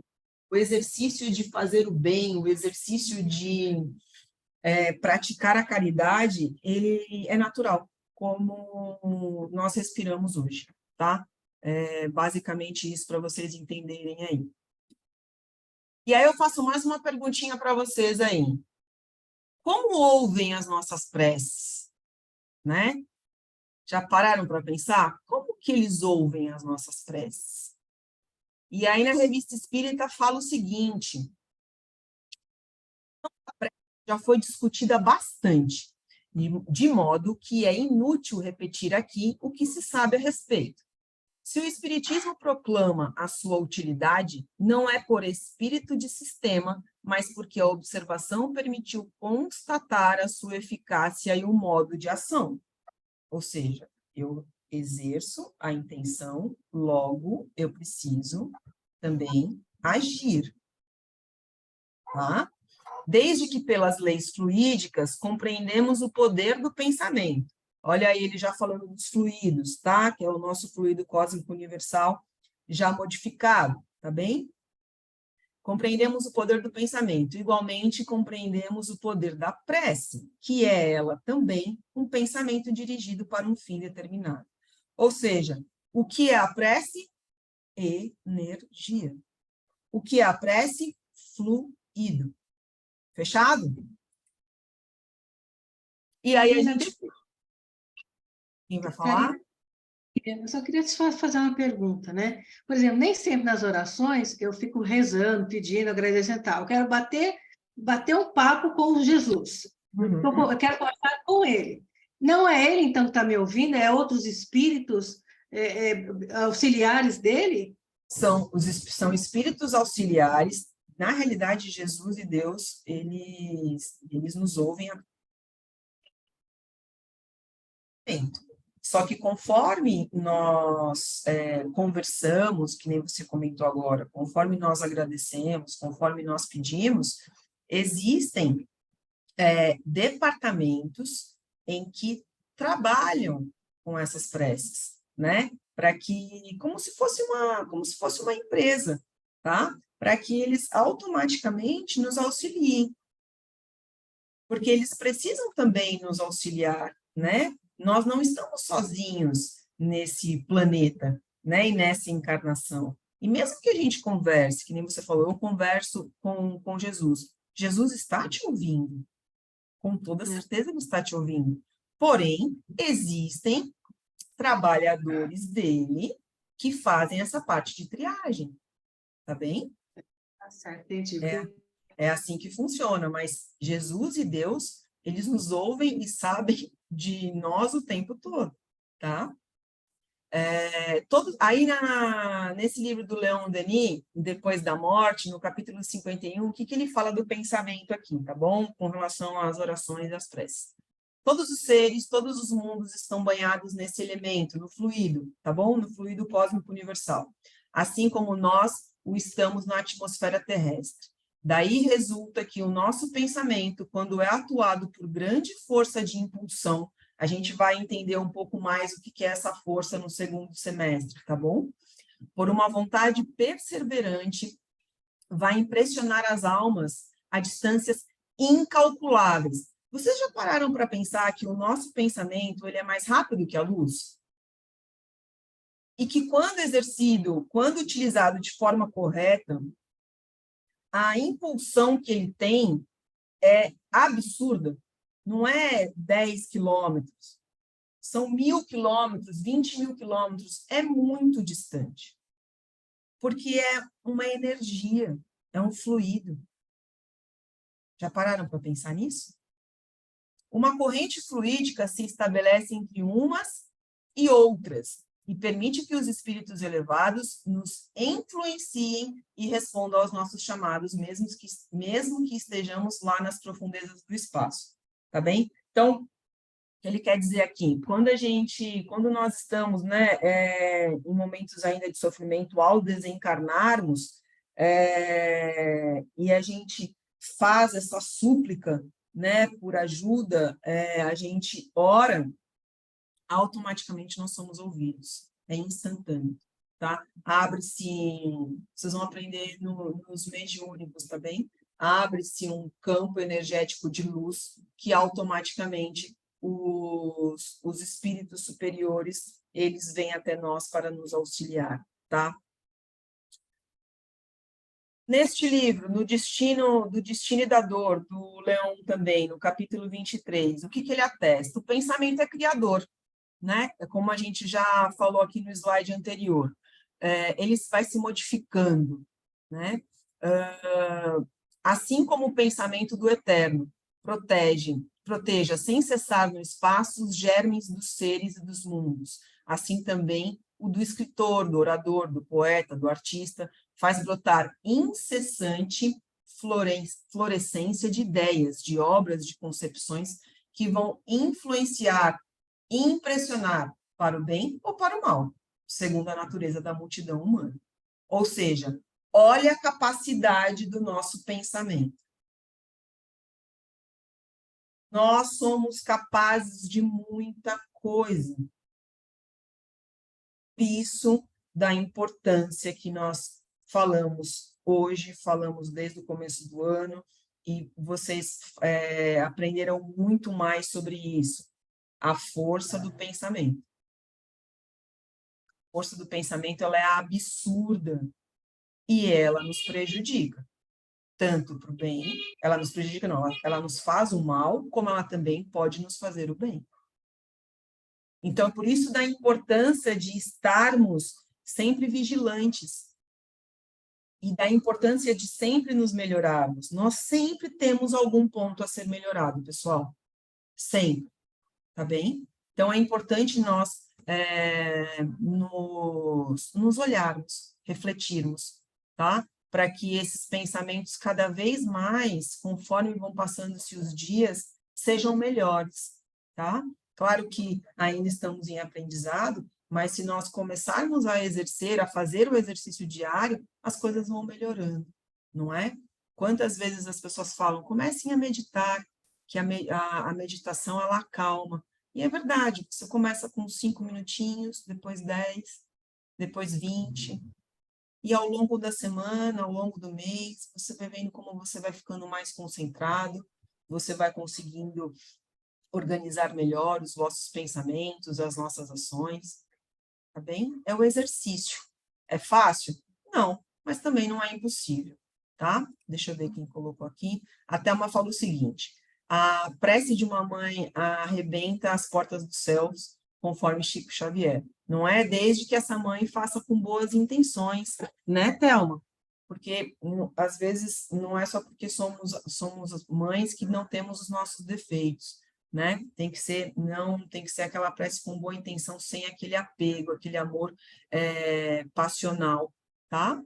exercício de fazer o bem, o exercício de praticar a caridade, ele é natural, como nós respiramos hoje, tá? Basicamente isso para vocês entenderem aí. E aí eu faço mais uma perguntinha para vocês aí. Como ouvem as nossas preces, né? Já pararam para pensar? Como que eles ouvem as nossas preces? E aí na Revista Espírita fala o seguinte: a prece já foi discutida bastante, de modo que é inútil repetir aqui o que se sabe a respeito. Se o Espiritismo proclama a sua utilidade, não é por espírito de sistema, mas porque a observação permitiu constatar a sua eficácia e o modo de ação. Ou seja, eu exerço a intenção, logo eu preciso também agir. Tá? Desde que pelas leis fluídicas compreendemos o poder do pensamento. Olha aí, ele já falando dos fluidos, tá? Que é o nosso fluido cósmico universal já modificado, tá bem? Compreendemos o poder do pensamento. Igualmente, compreendemos o poder da prece, que é ela também um pensamento dirigido para um fim determinado. Ou seja, o que é a prece? Energia. O que é a prece? Fluido. Fechado? E aí a gente... Quem vai falar? Eu só queria te fazer uma pergunta, né? Por exemplo, nem sempre nas orações eu fico rezando, pedindo, agradecendo e tal. Eu quero bater um papo com Jesus. Eu quero conversar com ele. Não é ele, então, que está me ouvindo? É outros espíritos auxiliares dele? São espíritos auxiliares. Na realidade, Jesus e Deus, eles nos ouvem a... Só que conforme nós conversamos, que nem você comentou agora, conforme nós agradecemos, conforme nós pedimos, existem departamentos em que trabalham com essas preces, né? Para que, como se fosse uma empresa, tá? Para que eles automaticamente nos auxiliem. Porque eles precisam também nos auxiliar, né? Nós não estamos sozinhos nesse planeta, né? E nessa encarnação. E mesmo que a gente converse, que nem você falou, eu converso com Jesus. Jesus está te ouvindo. Com toda certeza ele está te ouvindo. Porém, existem trabalhadores dele que fazem essa parte de triagem. Tá bem? Tá certo, entendi. É assim que funciona, mas Jesus e Deus, eles nos ouvem e sabem de nós o tempo todo, tá? Aí, nesse livro do Leon Denis, Depois da Morte, no capítulo 51, o que ele fala do pensamento aqui, tá bom? Com relação às orações e às preces. Todos os seres, todos os mundos estão banhados nesse elemento, no fluido, tá bom? No fluido cósmico universal. Assim como nós o estamos na atmosfera terrestre. Daí resulta que o nosso pensamento, quando é atuado por grande força de impulsão, a gente vai entender um pouco mais o que é essa força no segundo semestre, tá bom? Por uma vontade perseverante, vai impressionar as almas a distâncias incalculáveis. Vocês já pararam para pensar que o nosso pensamento ele é mais rápido que a luz? E que quando exercido, quando utilizado de forma correta, a impulsão que ele tem é absurda. Não é 10 quilômetros, são 1.000 quilômetros, 20.000 quilômetros, é muito distante. Porque é uma energia, é um fluido. Já pararam para pensar nisso? Uma corrente fluídica se estabelece entre umas e outras e permite que os espíritos elevados nos influenciem e respondam aos nossos chamados, mesmo que estejamos lá nas profundezas do espaço. Tá bem? Então, o que ele quer dizer aqui? Quando nós estamos, né, em momentos ainda de sofrimento, ao desencarnarmos, e a gente faz essa súplica, né, por ajuda, a gente ora, automaticamente nós somos ouvidos. É instantâneo, tá? Abre-se, vocês vão aprender nos mediúnicos, tá bem? Abre-se um campo energético de luz que automaticamente os espíritos superiores, eles vêm até nós para nos auxiliar, tá? Neste livro, do Destino e da Dor, do Leon também, no capítulo 23, o que ele atesta? O pensamento é criador, né? Como a gente já falou aqui no slide anterior. Ele vai se modificando, né? Assim como o pensamento do eterno proteja sem cessar no espaço os germes dos seres e dos mundos, assim também o do escritor, do orador, do poeta, do artista, faz brotar incessante florescência de ideias, de obras, de concepções que vão influenciar, impressionar para o bem ou para o mal, segundo a natureza da multidão humana. Ou seja, olha a capacidade do nosso pensamento. Nós somos capazes de muita coisa. Isso da importância que nós falamos hoje, falamos desde o começo do ano, e vocês aprenderam muito mais sobre isso. A força do pensamento. A força do pensamento ela é absurda e ela nos prejudica. Tanto para o bem, ela nos prejudica, não, ela nos faz o mal, como ela também pode nos fazer o bem. Então, por isso da importância de estarmos sempre vigilantes e da importância de sempre nos melhorarmos. Nós sempre temos algum ponto a ser melhorado, pessoal. Sempre. Tá bem? Então, é importante nós nos olharmos, refletirmos, tá? Para que esses pensamentos cada vez mais, conforme vão passando-se os dias, sejam melhores, tá? Claro que ainda estamos em aprendizado, mas se nós começarmos a exercer, a fazer o exercício diário, as coisas vão melhorando, não é? Quantas vezes as pessoas falam, comecem a meditar, que a meditação, ela acalma. E é verdade, você começa com 5 minutinhos, depois 10, depois 20, e ao longo da semana, ao longo do mês, você vai vendo como você vai ficando mais concentrado, você vai conseguindo organizar melhor os vossos pensamentos, as nossas ações, tá bem? É o exercício. É fácil? Não, mas também não é impossível, tá? Deixa eu ver quem colocou aqui. A Thelma falou o seguinte, a prece de uma mãe arrebenta as portas dos céus, conforme Chico Xavier. Não é desde que essa mãe faça com boas intenções, né, Thelma? porque às vezes não é só porque somos mães que não temos os nossos defeitos, né? Tem que ser aquela prece com boa intenção, sem aquele apego, aquele amor passional, tá?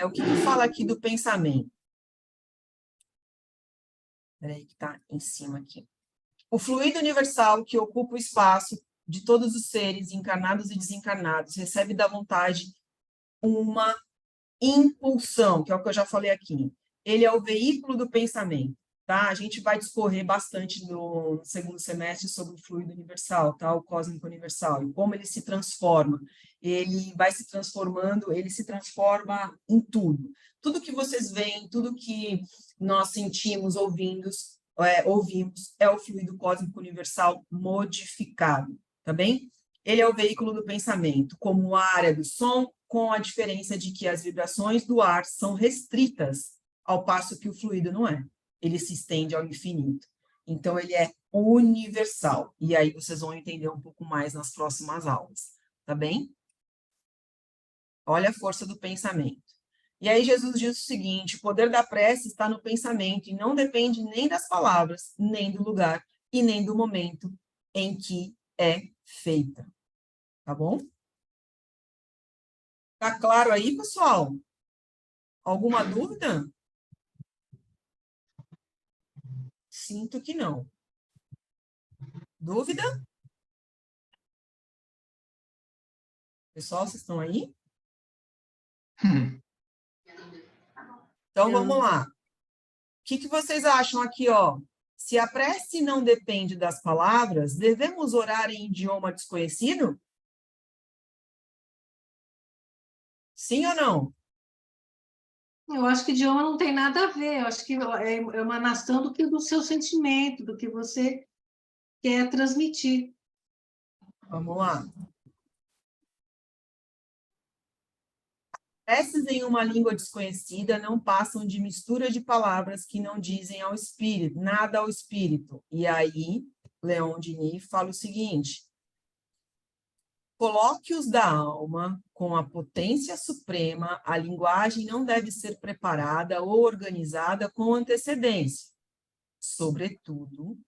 O que fala aqui do pensamento? Peraí, que tá em cima aqui. O fluido universal que ocupa o espaço de todos os seres, encarnados e desencarnados, recebe da vontade uma impulsão, que é o que eu já falei aqui. Ele é o veículo do pensamento, tá? A gente vai discorrer bastante no segundo semestre sobre o fluido universal, tá? O cósmico universal, e como ele se transforma. Ele vai se transformando, ele se transforma em tudo. Tudo que vocês veem, tudo que nós sentimos, ouvimos, é o fluido cósmico universal modificado, tá bem? Ele é o veículo do pensamento, como o ar é do som, com a diferença de que as vibrações do ar são restritas, ao passo que o fluido não é. Ele se estende ao infinito. Então, ele é universal. E aí vocês vão entender um pouco mais nas próximas aulas, tá bem? Olha a força do pensamento. E aí Jesus diz o seguinte: o poder da prece está no pensamento e não depende nem das palavras, nem do lugar e nem do momento em que é feita. Tá bom? Tá claro aí, pessoal? Alguma dúvida? Sinto que não. Dúvida? Pessoal, vocês estão aí? Então, vamos lá. O que vocês acham aqui, ó? Se a prece não depende das palavras, devemos orar em idioma desconhecido? Sim ou não? Eu acho que idioma não tem nada a ver, eu acho que é emanação do seu sentimento, do que você quer transmitir. Vamos lá. Preces em uma língua desconhecida não passam de mistura de palavras que não dizem ao espírito, nada ao espírito. E aí, Leon Denis fala o seguinte: coloque-os da alma com a potência suprema, a linguagem não deve ser preparada ou organizada com antecedência. Sobretudo,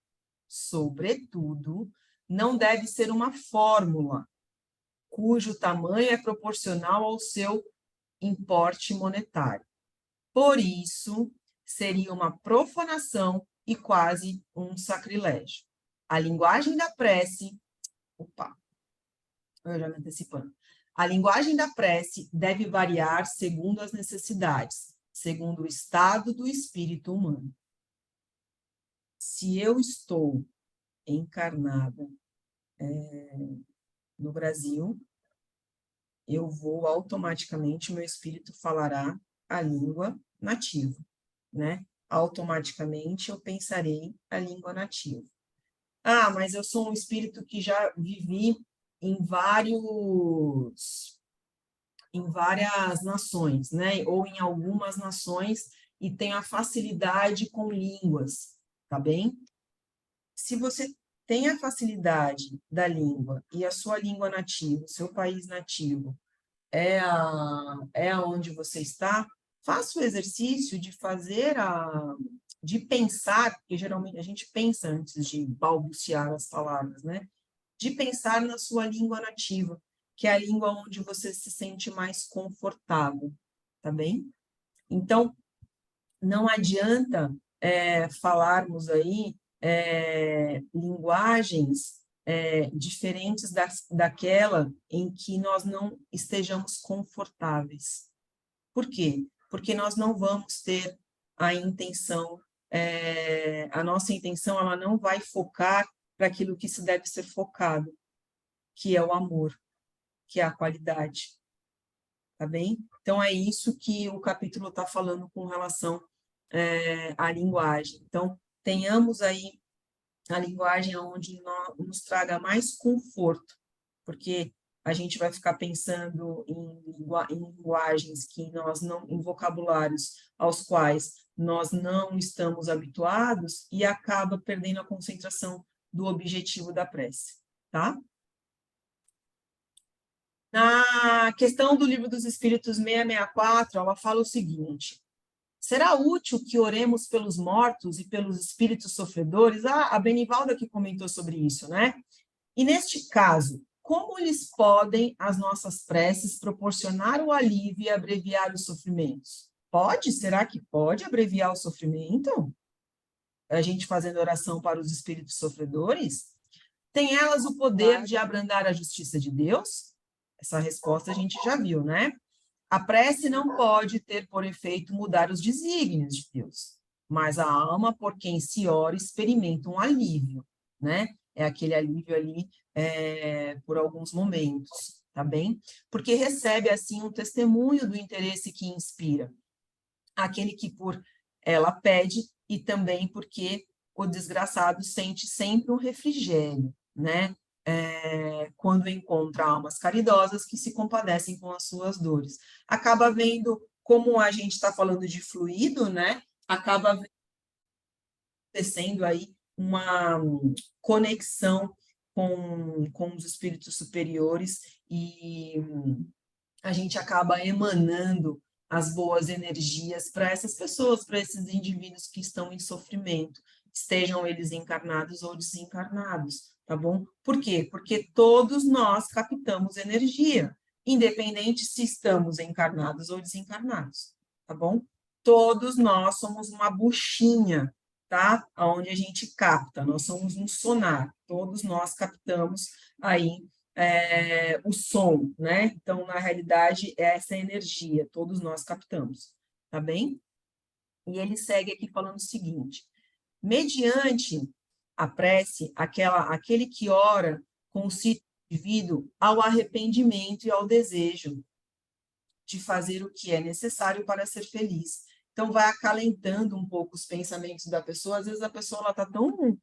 não deve ser uma fórmula, cujo tamanho é proporcional ao seu importe monetário. Por isso, seria uma profanação e quase um sacrilégio. A linguagem da prece... eu já me antecipando. A linguagem da prece deve variar segundo as necessidades, segundo o estado do espírito humano. Se eu estou encarnada no Brasil, eu vou automaticamente, meu espírito falará a língua nativa, né? Automaticamente eu pensarei a língua nativa. Ah, mas eu sou um espírito que já vivi em várias nações, né? Ou em algumas nações e tenho a facilidade com línguas, tá bem? Se você tem a facilidade da língua e a sua língua nativa, o seu país nativo, é onde você está, faça o exercício de de pensar, porque geralmente a gente pensa antes de balbuciar as palavras, né? De pensar na sua língua nativa, que é a língua onde você se sente mais confortável, tá bem? Então, não adianta falarmos aí linguagens diferentes daquela em que nós não estejamos confortáveis. Por quê? Porque nós não vamos ter a intenção, a nossa intenção ela não vai focar para aquilo que se deve ser focado, que é o amor, que é a qualidade. Tá bem? Então, é isso que o capítulo está falando com relação à linguagem. Então, tenhamos aí a linguagem onde nos traga mais conforto, porque a gente vai ficar pensando em linguagens que nós não, em vocabulários aos quais nós não estamos habituados e acaba perdendo a concentração do objetivo da prece, tá? Na Na questão do Livro dos Espíritos 664, ela fala o seguinte: será útil que oremos pelos mortos e pelos espíritos sofredores? A Benivalda que comentou sobre isso, né? E neste caso, como lhes podem as nossas preces proporcionar o alívio e abreviar os sofrimentos? Pode? Será que pode abreviar o sofrimento? A gente fazendo oração para os espíritos sofredores? Tem elas o poder de abrandar a justiça de Deus? Essa resposta a gente já viu, né? A prece não pode ter por efeito mudar os desígnios de Deus, mas a alma por quem se ora experimenta um alívio, né? É aquele alívio ali por alguns momentos, tá bem? Porque recebe, assim, um testemunho do interesse que inspira. Aquele que por ela pede e também porque o desgraçado sente sempre um refrigério, né? Quando encontra almas caridosas que se compadecem com as suas dores. Acaba vendo, como a gente está falando de fluido, né? Acaba acontecendo aí uma conexão com os espíritos superiores e a gente acaba emanando as boas energias para essas pessoas, para esses indivíduos que estão em sofrimento, estejam eles encarnados ou desencarnados, tá bom? Por quê? Porque todos nós captamos energia, independente se estamos encarnados ou desencarnados, tá bom? Todos nós somos uma buchinha, tá? Onde a gente capta, nós somos um sonar, todos nós captamos aí o som, né? Então, na realidade, é essa energia, todos nós captamos, tá bem? E ele segue aqui falando o seguinte: mediante a prece, aquele que ora concite o indivíduo ao arrependimento e ao desejo de fazer o que é necessário para ser feliz. Então, vai acalentando um pouco os pensamentos da pessoa. Às vezes, a pessoa está tão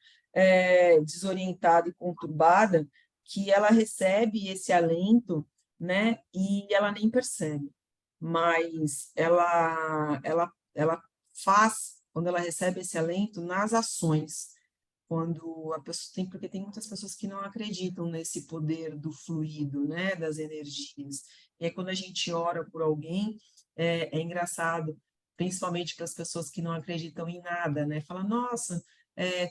desorientada e conturbada que ela recebe esse alento, né, e ela nem percebe. Mas ela faz, quando ela recebe esse alento, nas ações. Quando a pessoa porque tem muitas pessoas que não acreditam nesse poder do fluido, né, das energias. E aí, quando a gente ora por alguém, é engraçado, principalmente para as pessoas que não acreditam em nada, né? Fala, nossa,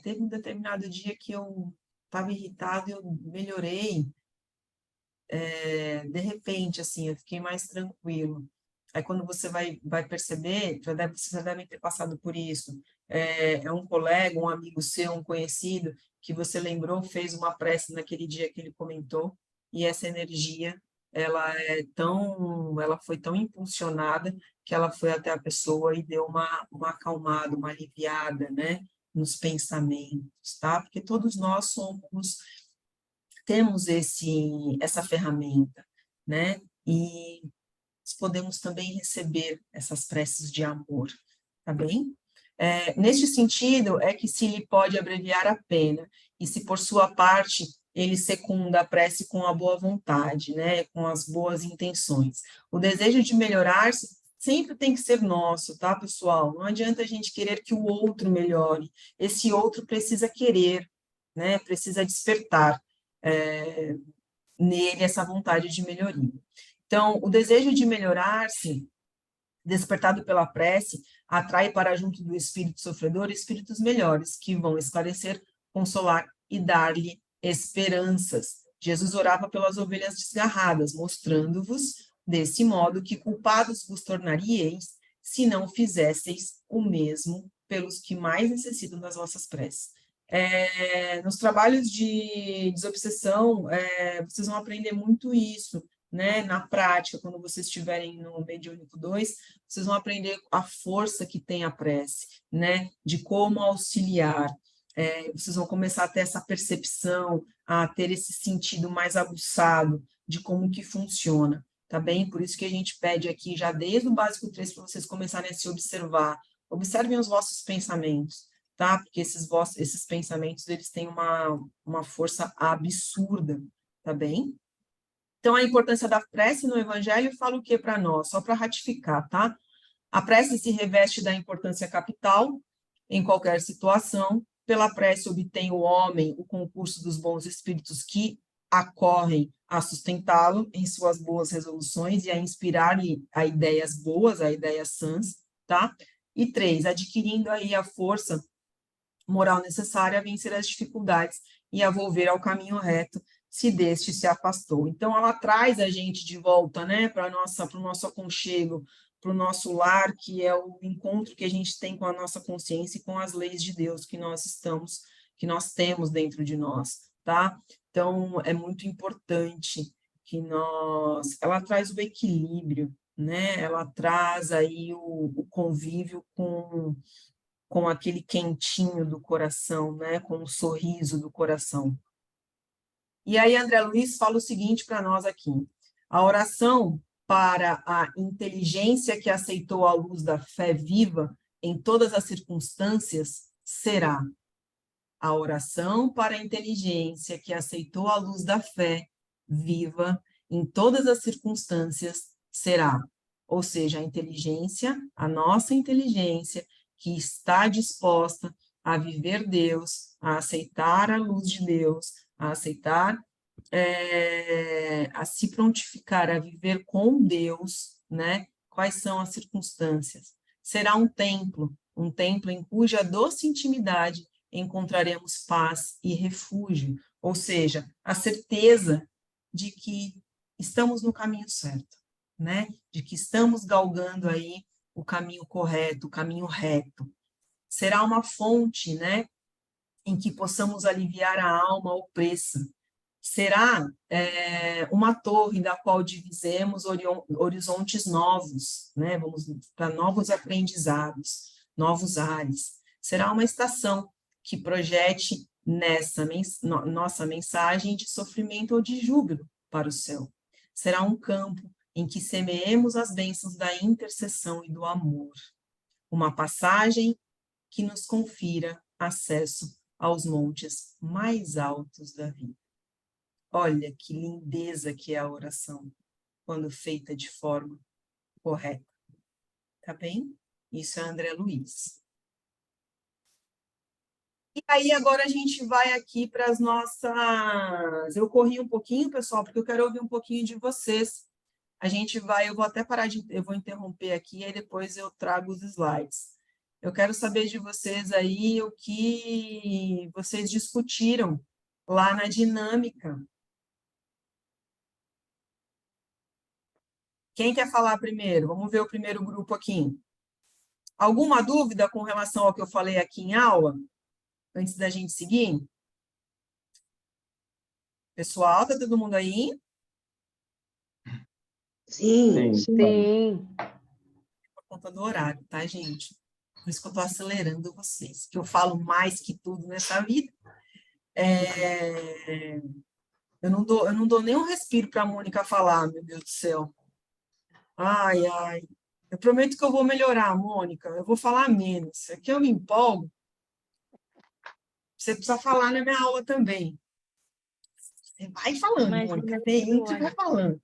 teve um determinado dia que eu estava irritado e eu melhorei. De repente, assim, eu fiquei mais tranquilo. Aí, quando você vai perceber, vocês já devem ter passado por isso. É um colega, um amigo seu, um conhecido, que você lembrou, fez uma prece naquele dia que ele comentou, e essa energia, ela foi tão impulsionada que ela foi até a pessoa e deu uma acalmada, uma aliviada, né, nos pensamentos, tá? Porque todos nós temos essa ferramenta, né? E podemos também receber essas preces de amor, tá bem? Neste sentido, é que se lhe pode abreviar a pena, e se por sua parte ele secunda a prece com a boa vontade, né, com as boas intenções. O desejo de melhorar-se sempre tem que ser nosso, tá, pessoal? Não adianta a gente querer que o outro melhore, esse outro precisa querer, né, precisa despertar nele essa vontade de melhoria. Então, o desejo de melhorar-se, despertado pela prece, atrai para junto do espírito sofredor espíritos melhores, que vão esclarecer, consolar e dar-lhe esperanças. Jesus orava pelas ovelhas desgarradas, mostrando-vos, desse modo, que culpados vos tornaríeis se não fizesseis o mesmo pelos que mais necessitam das vossas preces. Nos trabalhos de desobsessão, vocês vão aprender muito isso, né? Na prática, quando vocês estiverem no Mediúnico 2, vocês vão aprender a força que tem a prece, né? De como auxiliar. Vocês vão começar a ter essa percepção, a ter esse sentido mais aguçado de como que funciona, tá bem? Por isso que a gente pede aqui, já desde o básico 3, para vocês começarem a se observar. Observem os vossos pensamentos, tá? Porque esses pensamentos, eles têm uma força absurda, tá bem? Então, a importância da prece no Evangelho fala o que para nós? Só para ratificar, tá? A prece se reveste da importância capital em qualquer situação. Pela prece obtém o homem o concurso dos bons espíritos que acorrem a sustentá-lo em suas boas resoluções e a inspirar-lhe a ideias boas, a ideias sãs, tá? E 3, adquirindo aí a força moral necessária a vencer as dificuldades e a volver ao caminho reto, se deste se afastou. Então, ela traz a gente de volta, né, para o nosso aconchego, para o nosso lar, que é o encontro que a gente tem com a nossa consciência e com as leis de Deus que nós temos dentro de nós, tá? Então, é muito importante que ela traz o equilíbrio, né? Ela traz aí o convívio com aquele quentinho do coração, né? Com o sorriso do coração. E aí, André Luiz fala o seguinte para nós aqui: a oração para a inteligência que aceitou a luz da fé viva em todas as circunstâncias será a oração para a inteligência que aceitou a luz da fé viva em todas as circunstâncias será, ou seja, a inteligência, a nossa inteligência que está disposta a viver Deus, a aceitar a luz de Deus, a aceitar, a se prontificar a viver com Deus, né? Quais são as circunstâncias? Será um templo em cuja doce intimidade encontraremos paz e refúgio, ou seja, a certeza de que estamos no caminho certo, né? De que estamos galgando aí o caminho correto, o caminho reto. Será uma fonte, né, em que possamos aliviar a alma opressa. Será uma torre da qual divisemos horizontes novos, né? Vamos para novos aprendizados, novos ares. Será uma estação que projete nossa mensagem de sofrimento ou de júbilo para o céu. Será um campo em que semeemos as bênçãos da intercessão e do amor. Uma passagem que nos confira acesso aos montes mais altos da vida. Olha que lindeza que é a oração, quando feita de forma correta. Tá bem? Isso é André Luiz. E aí, agora a gente vai aqui para as nossas... Eu corri um pouquinho, pessoal, porque eu quero ouvir um pouquinho de vocês. Eu vou até parar eu vou interromper aqui, e aí depois eu trago os slides. Eu quero saber de vocês aí o que vocês discutiram lá na dinâmica. Quem quer falar primeiro? Vamos ver o primeiro grupo aqui. Alguma dúvida com relação ao que eu falei aqui em aula? Antes da gente seguir? Pessoal, tá todo mundo aí? Sim. Sim. Por conta do horário, tá, gente? Por isso que eu estou acelerando vocês, que eu falo mais que tudo nessa vida. Eu não dou nem um respiro para a Mônica falar, meu Deus do céu. Ai, ai. Eu prometo que eu vou melhorar, Mônica. Eu vou falar menos. Aqui eu me empolgo. Você precisa falar na minha aula também. Você vai falando, Mônica. Vem, você vai falando.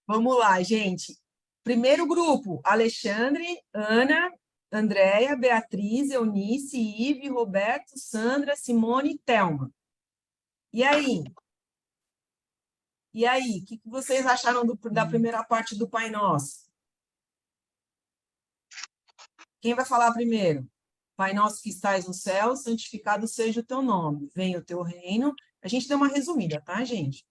Vamos lá, gente. Primeiro grupo, Alexandre, Ana, Andréia, Beatriz, Eunice, Ive, Roberto, Sandra, Simone e Thelma. E aí? E aí? O que vocês acharam da primeira parte do Pai Nosso? Quem vai falar primeiro? Pai Nosso que estais no céu, santificado seja o teu nome. Venha o teu reino. A gente deu uma resumida, tá, gente?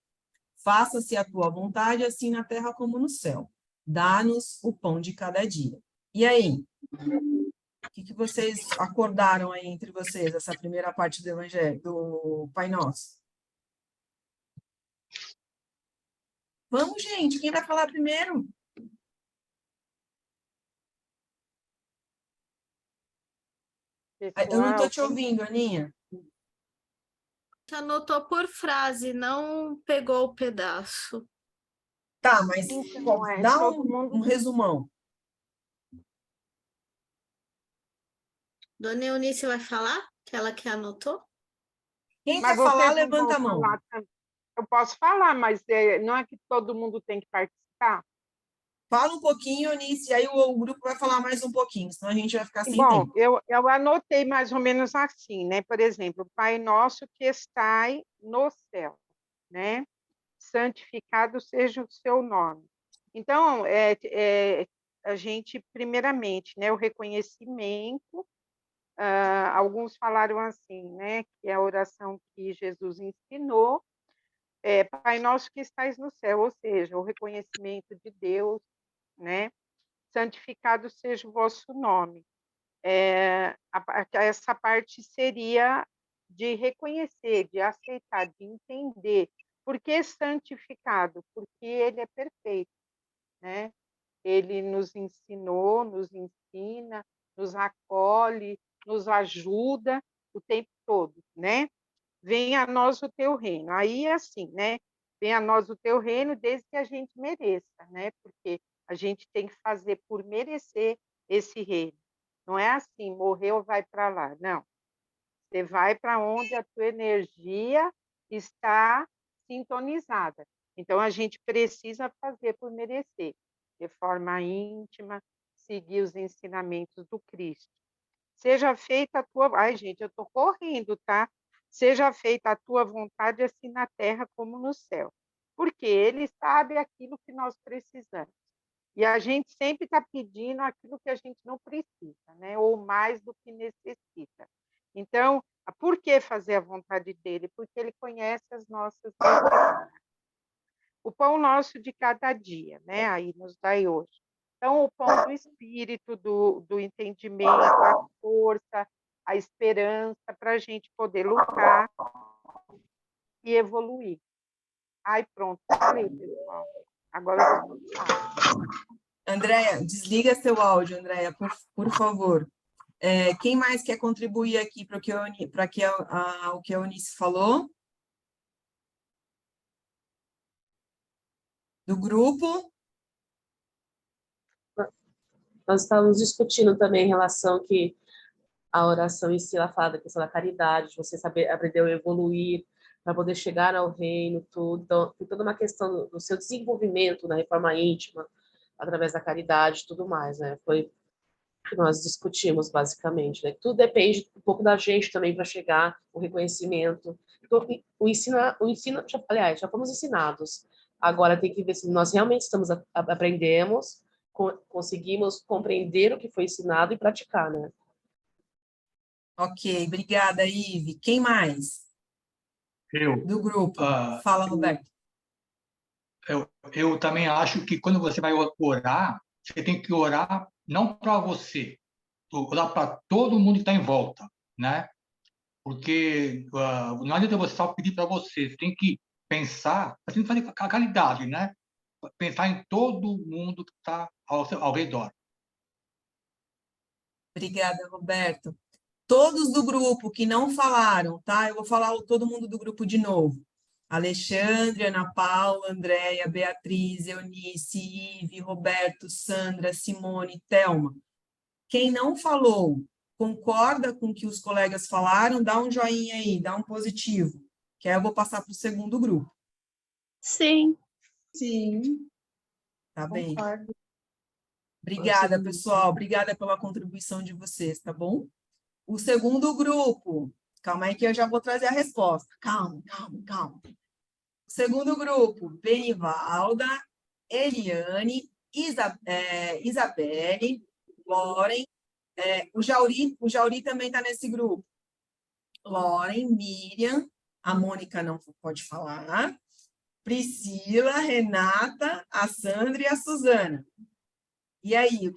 Faça-se a tua vontade, assim na terra como no céu. Dá-nos o pão de cada dia. E aí? O que vocês acordaram aí entre vocês, essa primeira parte do Evangelho, do Pai Nosso? Vamos, gente, quem vai falar primeiro? Eu não estou te ouvindo, Aninha. Anotou por frase, não pegou o pedaço. Tá, mas Então, dá todo mundo... um resumão. Dona Eunice vai falar? Que ela que anotou? Quem Mas quer falar, vocês não vão levanta a mão. falar também. Eu posso falar, mas não é que todo mundo tem que participar? Fala um pouquinho, Eunice, e aí o grupo vai falar mais um pouquinho, senão a gente vai ficar sem Bom, tempo. eu anotei mais ou menos assim, né? Por exemplo, Pai Nosso que estai no céu, né? santificado seja o seu nome. Então, a gente, primeiramente, né, o reconhecimento, alguns falaram assim, né, que é a oração que Jesus ensinou, Pai nosso que estais no céu, ou seja, o reconhecimento de Deus, né, santificado seja o vosso nome. Essa parte seria de reconhecer, de aceitar, de entender. Por que santificado? Porque ele é perfeito, né? Ele nos ensinou, nos ensina, nos acolhe, nos ajuda o tempo todo, né? Venha a nós o teu reino. Aí é assim, né? Venha a nós o teu reino desde que a gente mereça, né? Porque a gente tem que fazer por merecer esse reino. Não é assim, morreu, vai para lá. Não. Você vai para onde a tua energia está sintonizada. Então, a gente precisa fazer por merecer, de forma íntima, seguir os ensinamentos do Cristo. Seja feita a tua... Ai, gente, eu estou correndo, tá? Seja feita a tua vontade, assim na terra como no céu. Porque ele sabe aquilo que nós precisamos. E a gente sempre está pedindo aquilo que a gente não precisa, né? Ou mais do que necessita. Então, por que fazer a vontade dele? Porque ele conhece as nossas necessidades. O pão nosso de cada dia, né? Aí nos dai hoje. Então, o pão do espírito, do entendimento, a força, a esperança para a gente poder lutar e evoluir. Ai, pronto, falei, pessoal. Agora eu vou falar. Andréia, desliga seu áudio, Andréia, por favor. Quem mais quer contribuir aqui para o que a Eunice falou? Do grupo? Nós estávamos discutindo também em relação que a oração em si, ela fala da questão da caridade, de você saber, aprender a evoluir, para poder chegar ao reino, tudo. Então, tem toda uma questão do seu desenvolvimento na reforma íntima, através da caridade e tudo mais, né? Foi o que nós discutimos, basicamente, né? Tudo depende um pouco da gente também para chegar o reconhecimento. Então, o ensino aliás, já fomos ensinados. Agora tem que ver se nós realmente aprendemos, conseguimos compreender o que foi ensinado e praticar, né? Ok, obrigada, Ive. Quem mais? Eu. Do grupo. Fala, Roberto. Eu também acho que quando você vai orar, você tem que orar não para você, orar para todo mundo que está em volta, né? Porque não adianta você só pedir para você tem que pensar, você tem que fazer com a caridade, né? Pensar em todo mundo que está ao redor. Obrigada, Roberto. Todos do grupo que não falaram, tá? Eu vou falar todo mundo do grupo de novo. Alexandre, Ana Paula, Andréia, Beatriz, Eunice, Ive, Roberto, Sandra, Simone, Thelma. Quem não falou, concorda com o que os colegas falaram, dá um joinha aí, dá um positivo, que aí eu vou passar para o segundo grupo. Sim. Sim. Tá bem? Concordo. Obrigada, pessoal. Obrigada pela contribuição de vocês, tá bom? O segundo grupo, calma aí que eu já vou trazer a resposta. Calma. O segundo grupo, Benivalda, Eliane, Isabelle, Loren, o Jauri também está nesse grupo. Loren, Miriam, a Mônica não pode falar, Priscila, Renata, a Sandra e a Suzana. E aí,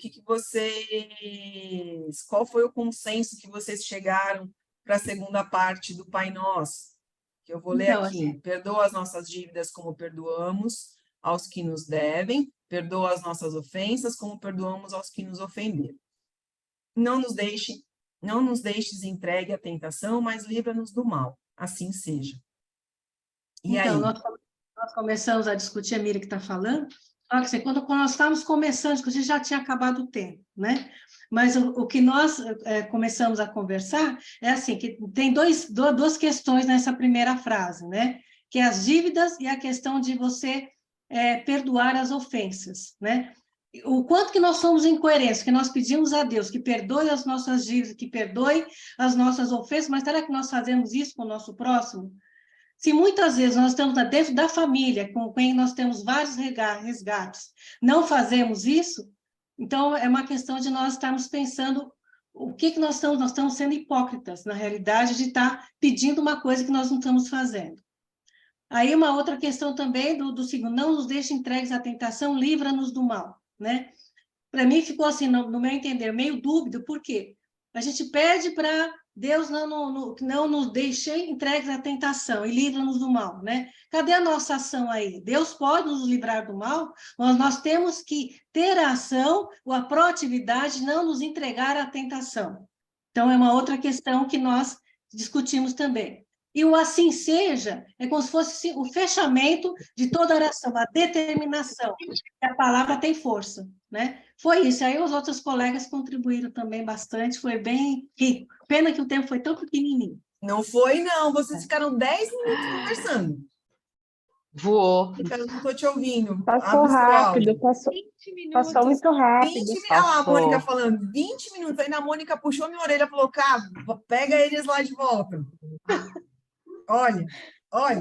qual foi o consenso que vocês chegaram para a segunda parte do Pai Nosso? Que eu vou ler aqui. Perdoa as nossas dívidas como perdoamos aos que nos devem, perdoa as nossas ofensas como perdoamos aos que nos ofenderam. Não nos deixes entregue à tentação, mas livra-nos do mal. Assim seja. E então, aí? nós começamos a discutir, a Miriam que está falando, quando nós estávamos começando a discutir, já tinha acabado o tempo, né? Mas o que nós começamos a conversar é assim, que tem duas questões nessa primeira frase, né? Que é as dívidas e a questão de você perdoar as ofensas, né? O quanto que nós somos incoerentes, que nós pedimos a Deus que perdoe as nossas dívidas, que perdoe as nossas ofensas, mas será que nós fazemos isso com o nosso próximo? Se muitas vezes nós estamos dentro da família, com quem nós temos vários resgates, não fazemos isso, então é uma questão de nós estarmos pensando o que nós estamos sendo hipócritas, na realidade, de estar pedindo uma coisa que nós não estamos fazendo. Aí uma outra questão também do segundo, não nos deixe entregues à tentação, livra-nos do mal, né? Para mim ficou assim, no meu entender, meio dúbio, por quê? A gente pede para Deus não nos deixe entregues à tentação e livra-nos do mal, né? Cadê a nossa ação aí? Deus pode nos livrar do mal, mas nós temos que ter a ação, a proatividade, não nos entregar à tentação. Então, é uma outra questão que nós discutimos também. E o assim seja é como se fosse o fechamento de toda oração, a determinação, que a palavra tem força, né? Foi isso. Aí os outros colegas contribuíram também bastante, foi bem rico. Pena que o tempo foi tão pequenininho. Não foi, não. Vocês ficaram 10 minutos conversando. Voou. Eu não estou te ouvindo. Passou Abre o seu rápido, áudio. passou 20 minutos. passou muito rápido. 20 minutos. Olha lá, a Passou. Mônica falando, 20 minutos. Ainda a Mônica puxou minha orelha e falou, cara, pega eles lá de volta. Olha.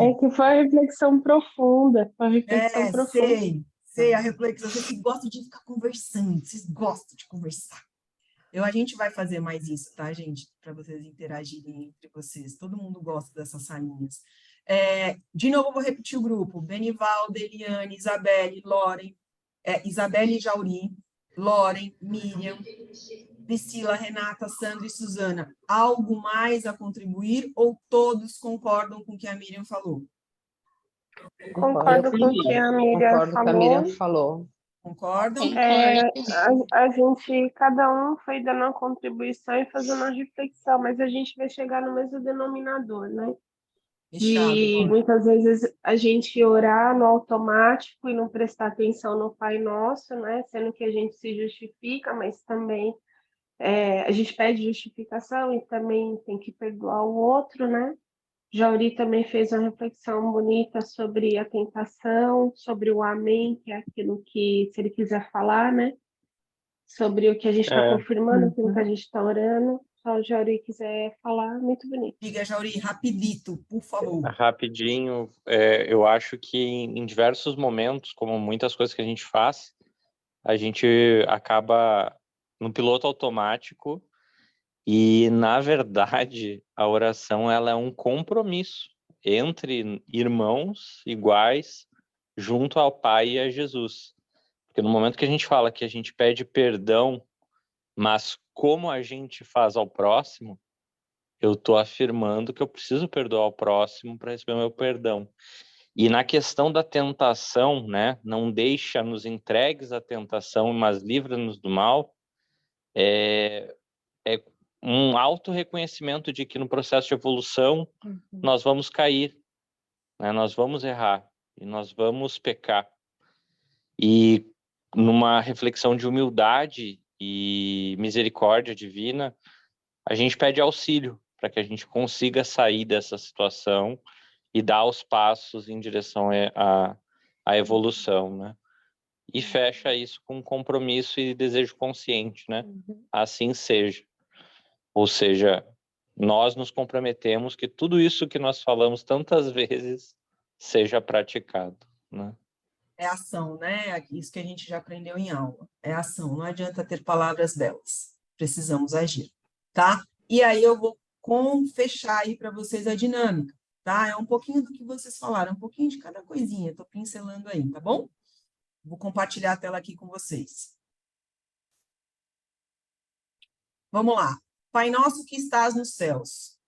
É que foi uma reflexão profunda, foi uma reflexão profunda. Sei, a reflexão. Vocês gostam de ficar conversando, vocês gostam de conversar. A gente vai fazer mais isso, tá, gente? Para vocês interagirem entre vocês. Todo mundo gosta dessas salinhas. De novo, eu vou repetir o grupo. Benivaldo, Eliane, Isabelle, Loren, Isabelle e Jauri, Loren, Miriam, Priscila, Renata, Sandra e Suzana. Algo mais a contribuir ou todos concordam com o que a Miriam falou? Concordo com o que a Miriam falou. Concordam? A gente, cada um foi dando uma contribuição e fazendo uma reflexão, mas a gente vai chegar no mesmo denominador, né? E muitas vezes a gente orar no automático e não prestar atenção no Pai Nosso, né? Sendo que a gente se justifica, mas também a gente pede justificação e também tem que perdoar o outro, né? Jauri também fez uma reflexão bonita sobre a tentação, sobre o amém, que é aquilo que, se ele quiser falar, né? Sobre o que a gente está confirmando, aquilo que a gente está orando. Se o Jauri quiser falar, muito bonito. Diga, Jauri, rapidito, por favor. Rapidinho, eu acho que em diversos momentos, como muitas coisas que a gente faz, a gente acaba no piloto automático e, na verdade, a oração ela é um compromisso entre irmãos iguais junto ao Pai e a Jesus. Porque no momento que a gente fala que a gente pede perdão, mas como a gente faz ao próximo, eu estou afirmando que eu preciso perdoar o próximo para receber o meu perdão. E na questão da tentação, né, não deixa-nos entregues à tentação, mas livra-nos do mal, é um auto-reconhecimento de que no processo de evolução nós vamos cair, né, nós vamos errar e nós vamos pecar. E numa reflexão de humildade e misericórdia divina, a gente pede auxílio para que a gente consiga sair dessa situação e dar os passos em direção à evolução, né? E fecha isso com compromisso e desejo consciente, né? Assim seja. Ou seja, nós nos comprometemos que tudo isso que nós falamos tantas vezes seja praticado, né? É ação, né? Isso que a gente já aprendeu em aula. É ação, não adianta ter palavras belas. Precisamos agir, tá? E aí eu vou fechar aí para vocês a dinâmica, tá? É um pouquinho do que vocês falaram, um pouquinho de cada coisinha, estou pincelando aí, tá bom? Vou compartilhar a tela aqui com vocês. Vamos lá. Pai nosso que estás nos céus,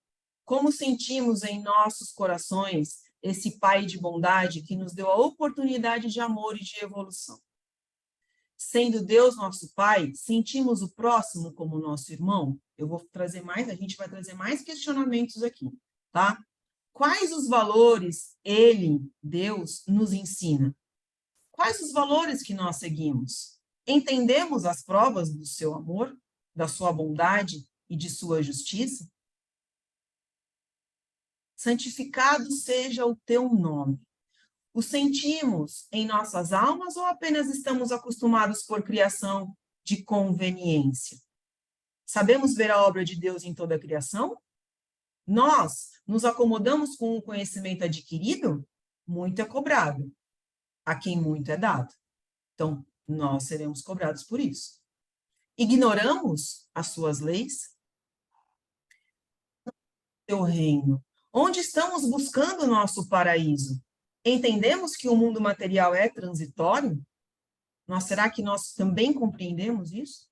como sentimos em nossos corações esse Pai de bondade que nos deu a oportunidade de amor e de evolução. Sendo Deus nosso Pai, sentimos o próximo como nosso irmão? Eu vou trazer mais, a gente vai trazer mais questionamentos aqui, tá? Quais os valores Ele, Deus, nos ensina? Quais os valores que nós seguimos? Entendemos as provas do seu amor, da sua bondade e de sua justiça? Santificado seja o teu nome. O sentimos em nossas almas ou apenas estamos acostumados por criação de conveniência? Sabemos ver a obra de Deus em toda a criação? Nós nos acomodamos com o conhecimento adquirido, muito é cobrado. A quem muito é dado. Então, nós seremos cobrados por isso. Ignoramos as suas leis? Teu reino. Onde estamos buscando o nosso paraíso? Entendemos que o mundo material é transitório? Será que nós também compreendemos isso?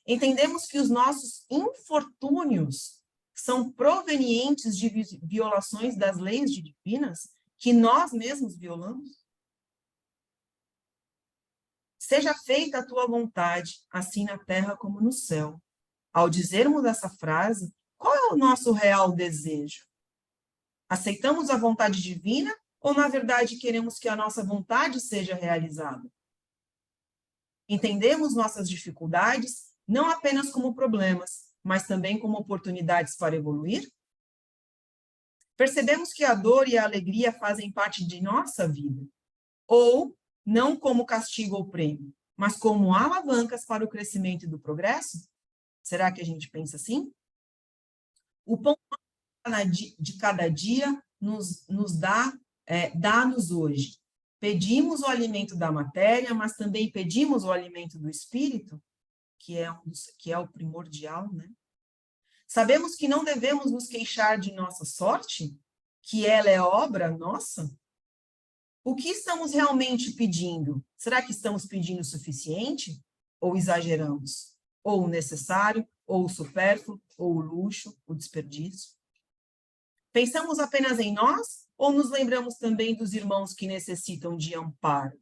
Entendemos que os nossos infortúnios são provenientes de violações das leis divinas que nós mesmos violamos? Seja feita a tua vontade, assim na terra como no céu. Ao dizermos essa frase, qual é o nosso real desejo? Aceitamos a vontade divina ou, na verdade, queremos que a nossa vontade seja realizada? Entendemos nossas dificuldades não apenas como problemas, mas também como oportunidades para evoluir? Percebemos que a dor e a alegria fazem parte de nossa vida, ou não como castigo ou prêmio, mas como alavancas para o crescimento e do progresso? Será que a gente pensa assim? O pão de cada dia nos dá-nos hoje. Pedimos o alimento da matéria, mas também pedimos o alimento do espírito, que é o primordial, né? Sabemos que não devemos nos queixar de nossa sorte, que ela é obra nossa? O que estamos realmente pedindo? Será que estamos pedindo o suficiente? Ou exageramos? Ou o necessário, ou o supérfluo, ou o luxo, o desperdício? Pensamos apenas em nós? Ou nos lembramos também dos irmãos que necessitam de amparo?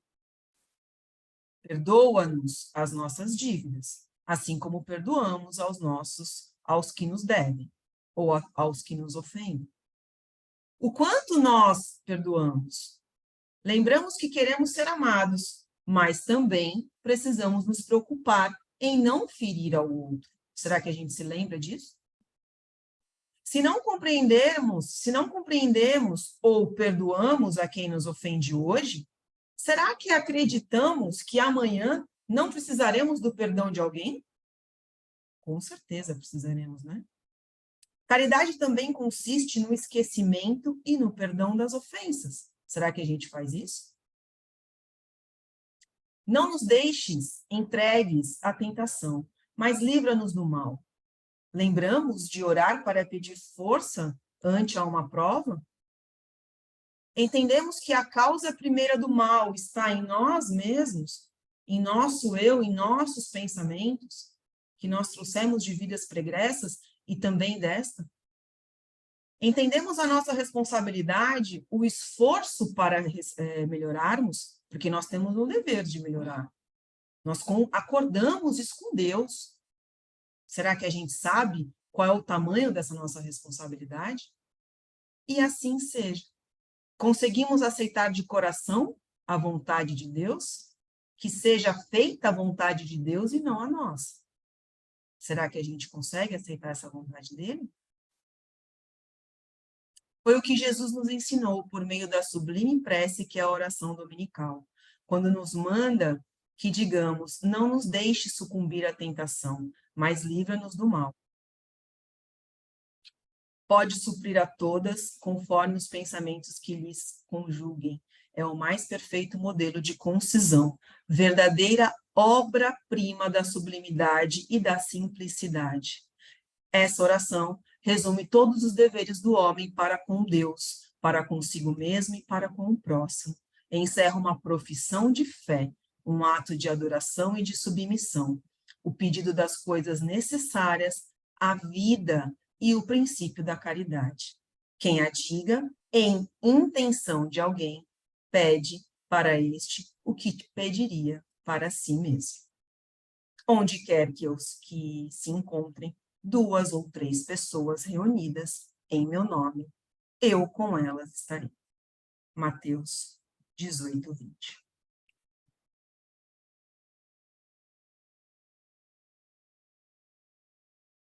Perdoa-nos as nossas dívidas, assim como perdoamos aos que nos devem, ou aos que nos ofendem. O quanto nós perdoamos? Lembramos que queremos ser amados, mas também precisamos nos preocupar em não ferir ao outro. Será que a gente se lembra disso? Se não compreendemos ou perdoamos a quem nos ofende hoje, será que acreditamos que amanhã não precisaremos do perdão de alguém? Com certeza precisaremos, né? Caridade também consiste no esquecimento e no perdão das ofensas. Será que a gente faz isso? Não nos deixes entregues à tentação, mas livra-nos do mal. Lembramos de orar para pedir força ante a uma prova? Entendemos que a causa primeira do mal está em nós mesmos, em nosso eu, em nossos pensamentos, que nós trouxemos de vidas pregressas e também desta? Entendemos a nossa responsabilidade, o esforço para melhorarmos, porque nós temos o dever de melhorar. Nós acordamos isso com Deus. Será que a gente sabe qual é o tamanho dessa nossa responsabilidade? E assim seja. Conseguimos aceitar de coração a vontade de Deus? Que seja feita a vontade de Deus e não a nossa. Será que a gente consegue aceitar essa vontade dele? Foi o que Jesus nos ensinou por meio da sublime prece que é a oração dominical, quando nos manda que digamos, não nos deixe sucumbir à tentação, mas livra-nos do mal. Pode suprir a todas conforme os pensamentos que lhes conjuguem. É o mais perfeito modelo de concisão, verdadeira obra-prima da sublimidade e da simplicidade. Essa oração resume todos os deveres do homem para com Deus, para consigo mesmo e para com o próximo. Encerra uma profissão de fé, um ato de adoração e de submissão, o pedido das coisas necessárias à vida e o princípio da caridade. Quem a diga em intenção de alguém, pede para este o que pediria para si mesmo. Onde quer que se encontrem 2 ou 3 pessoas reunidas em meu nome, eu com elas estarei. Mateus 18, 20.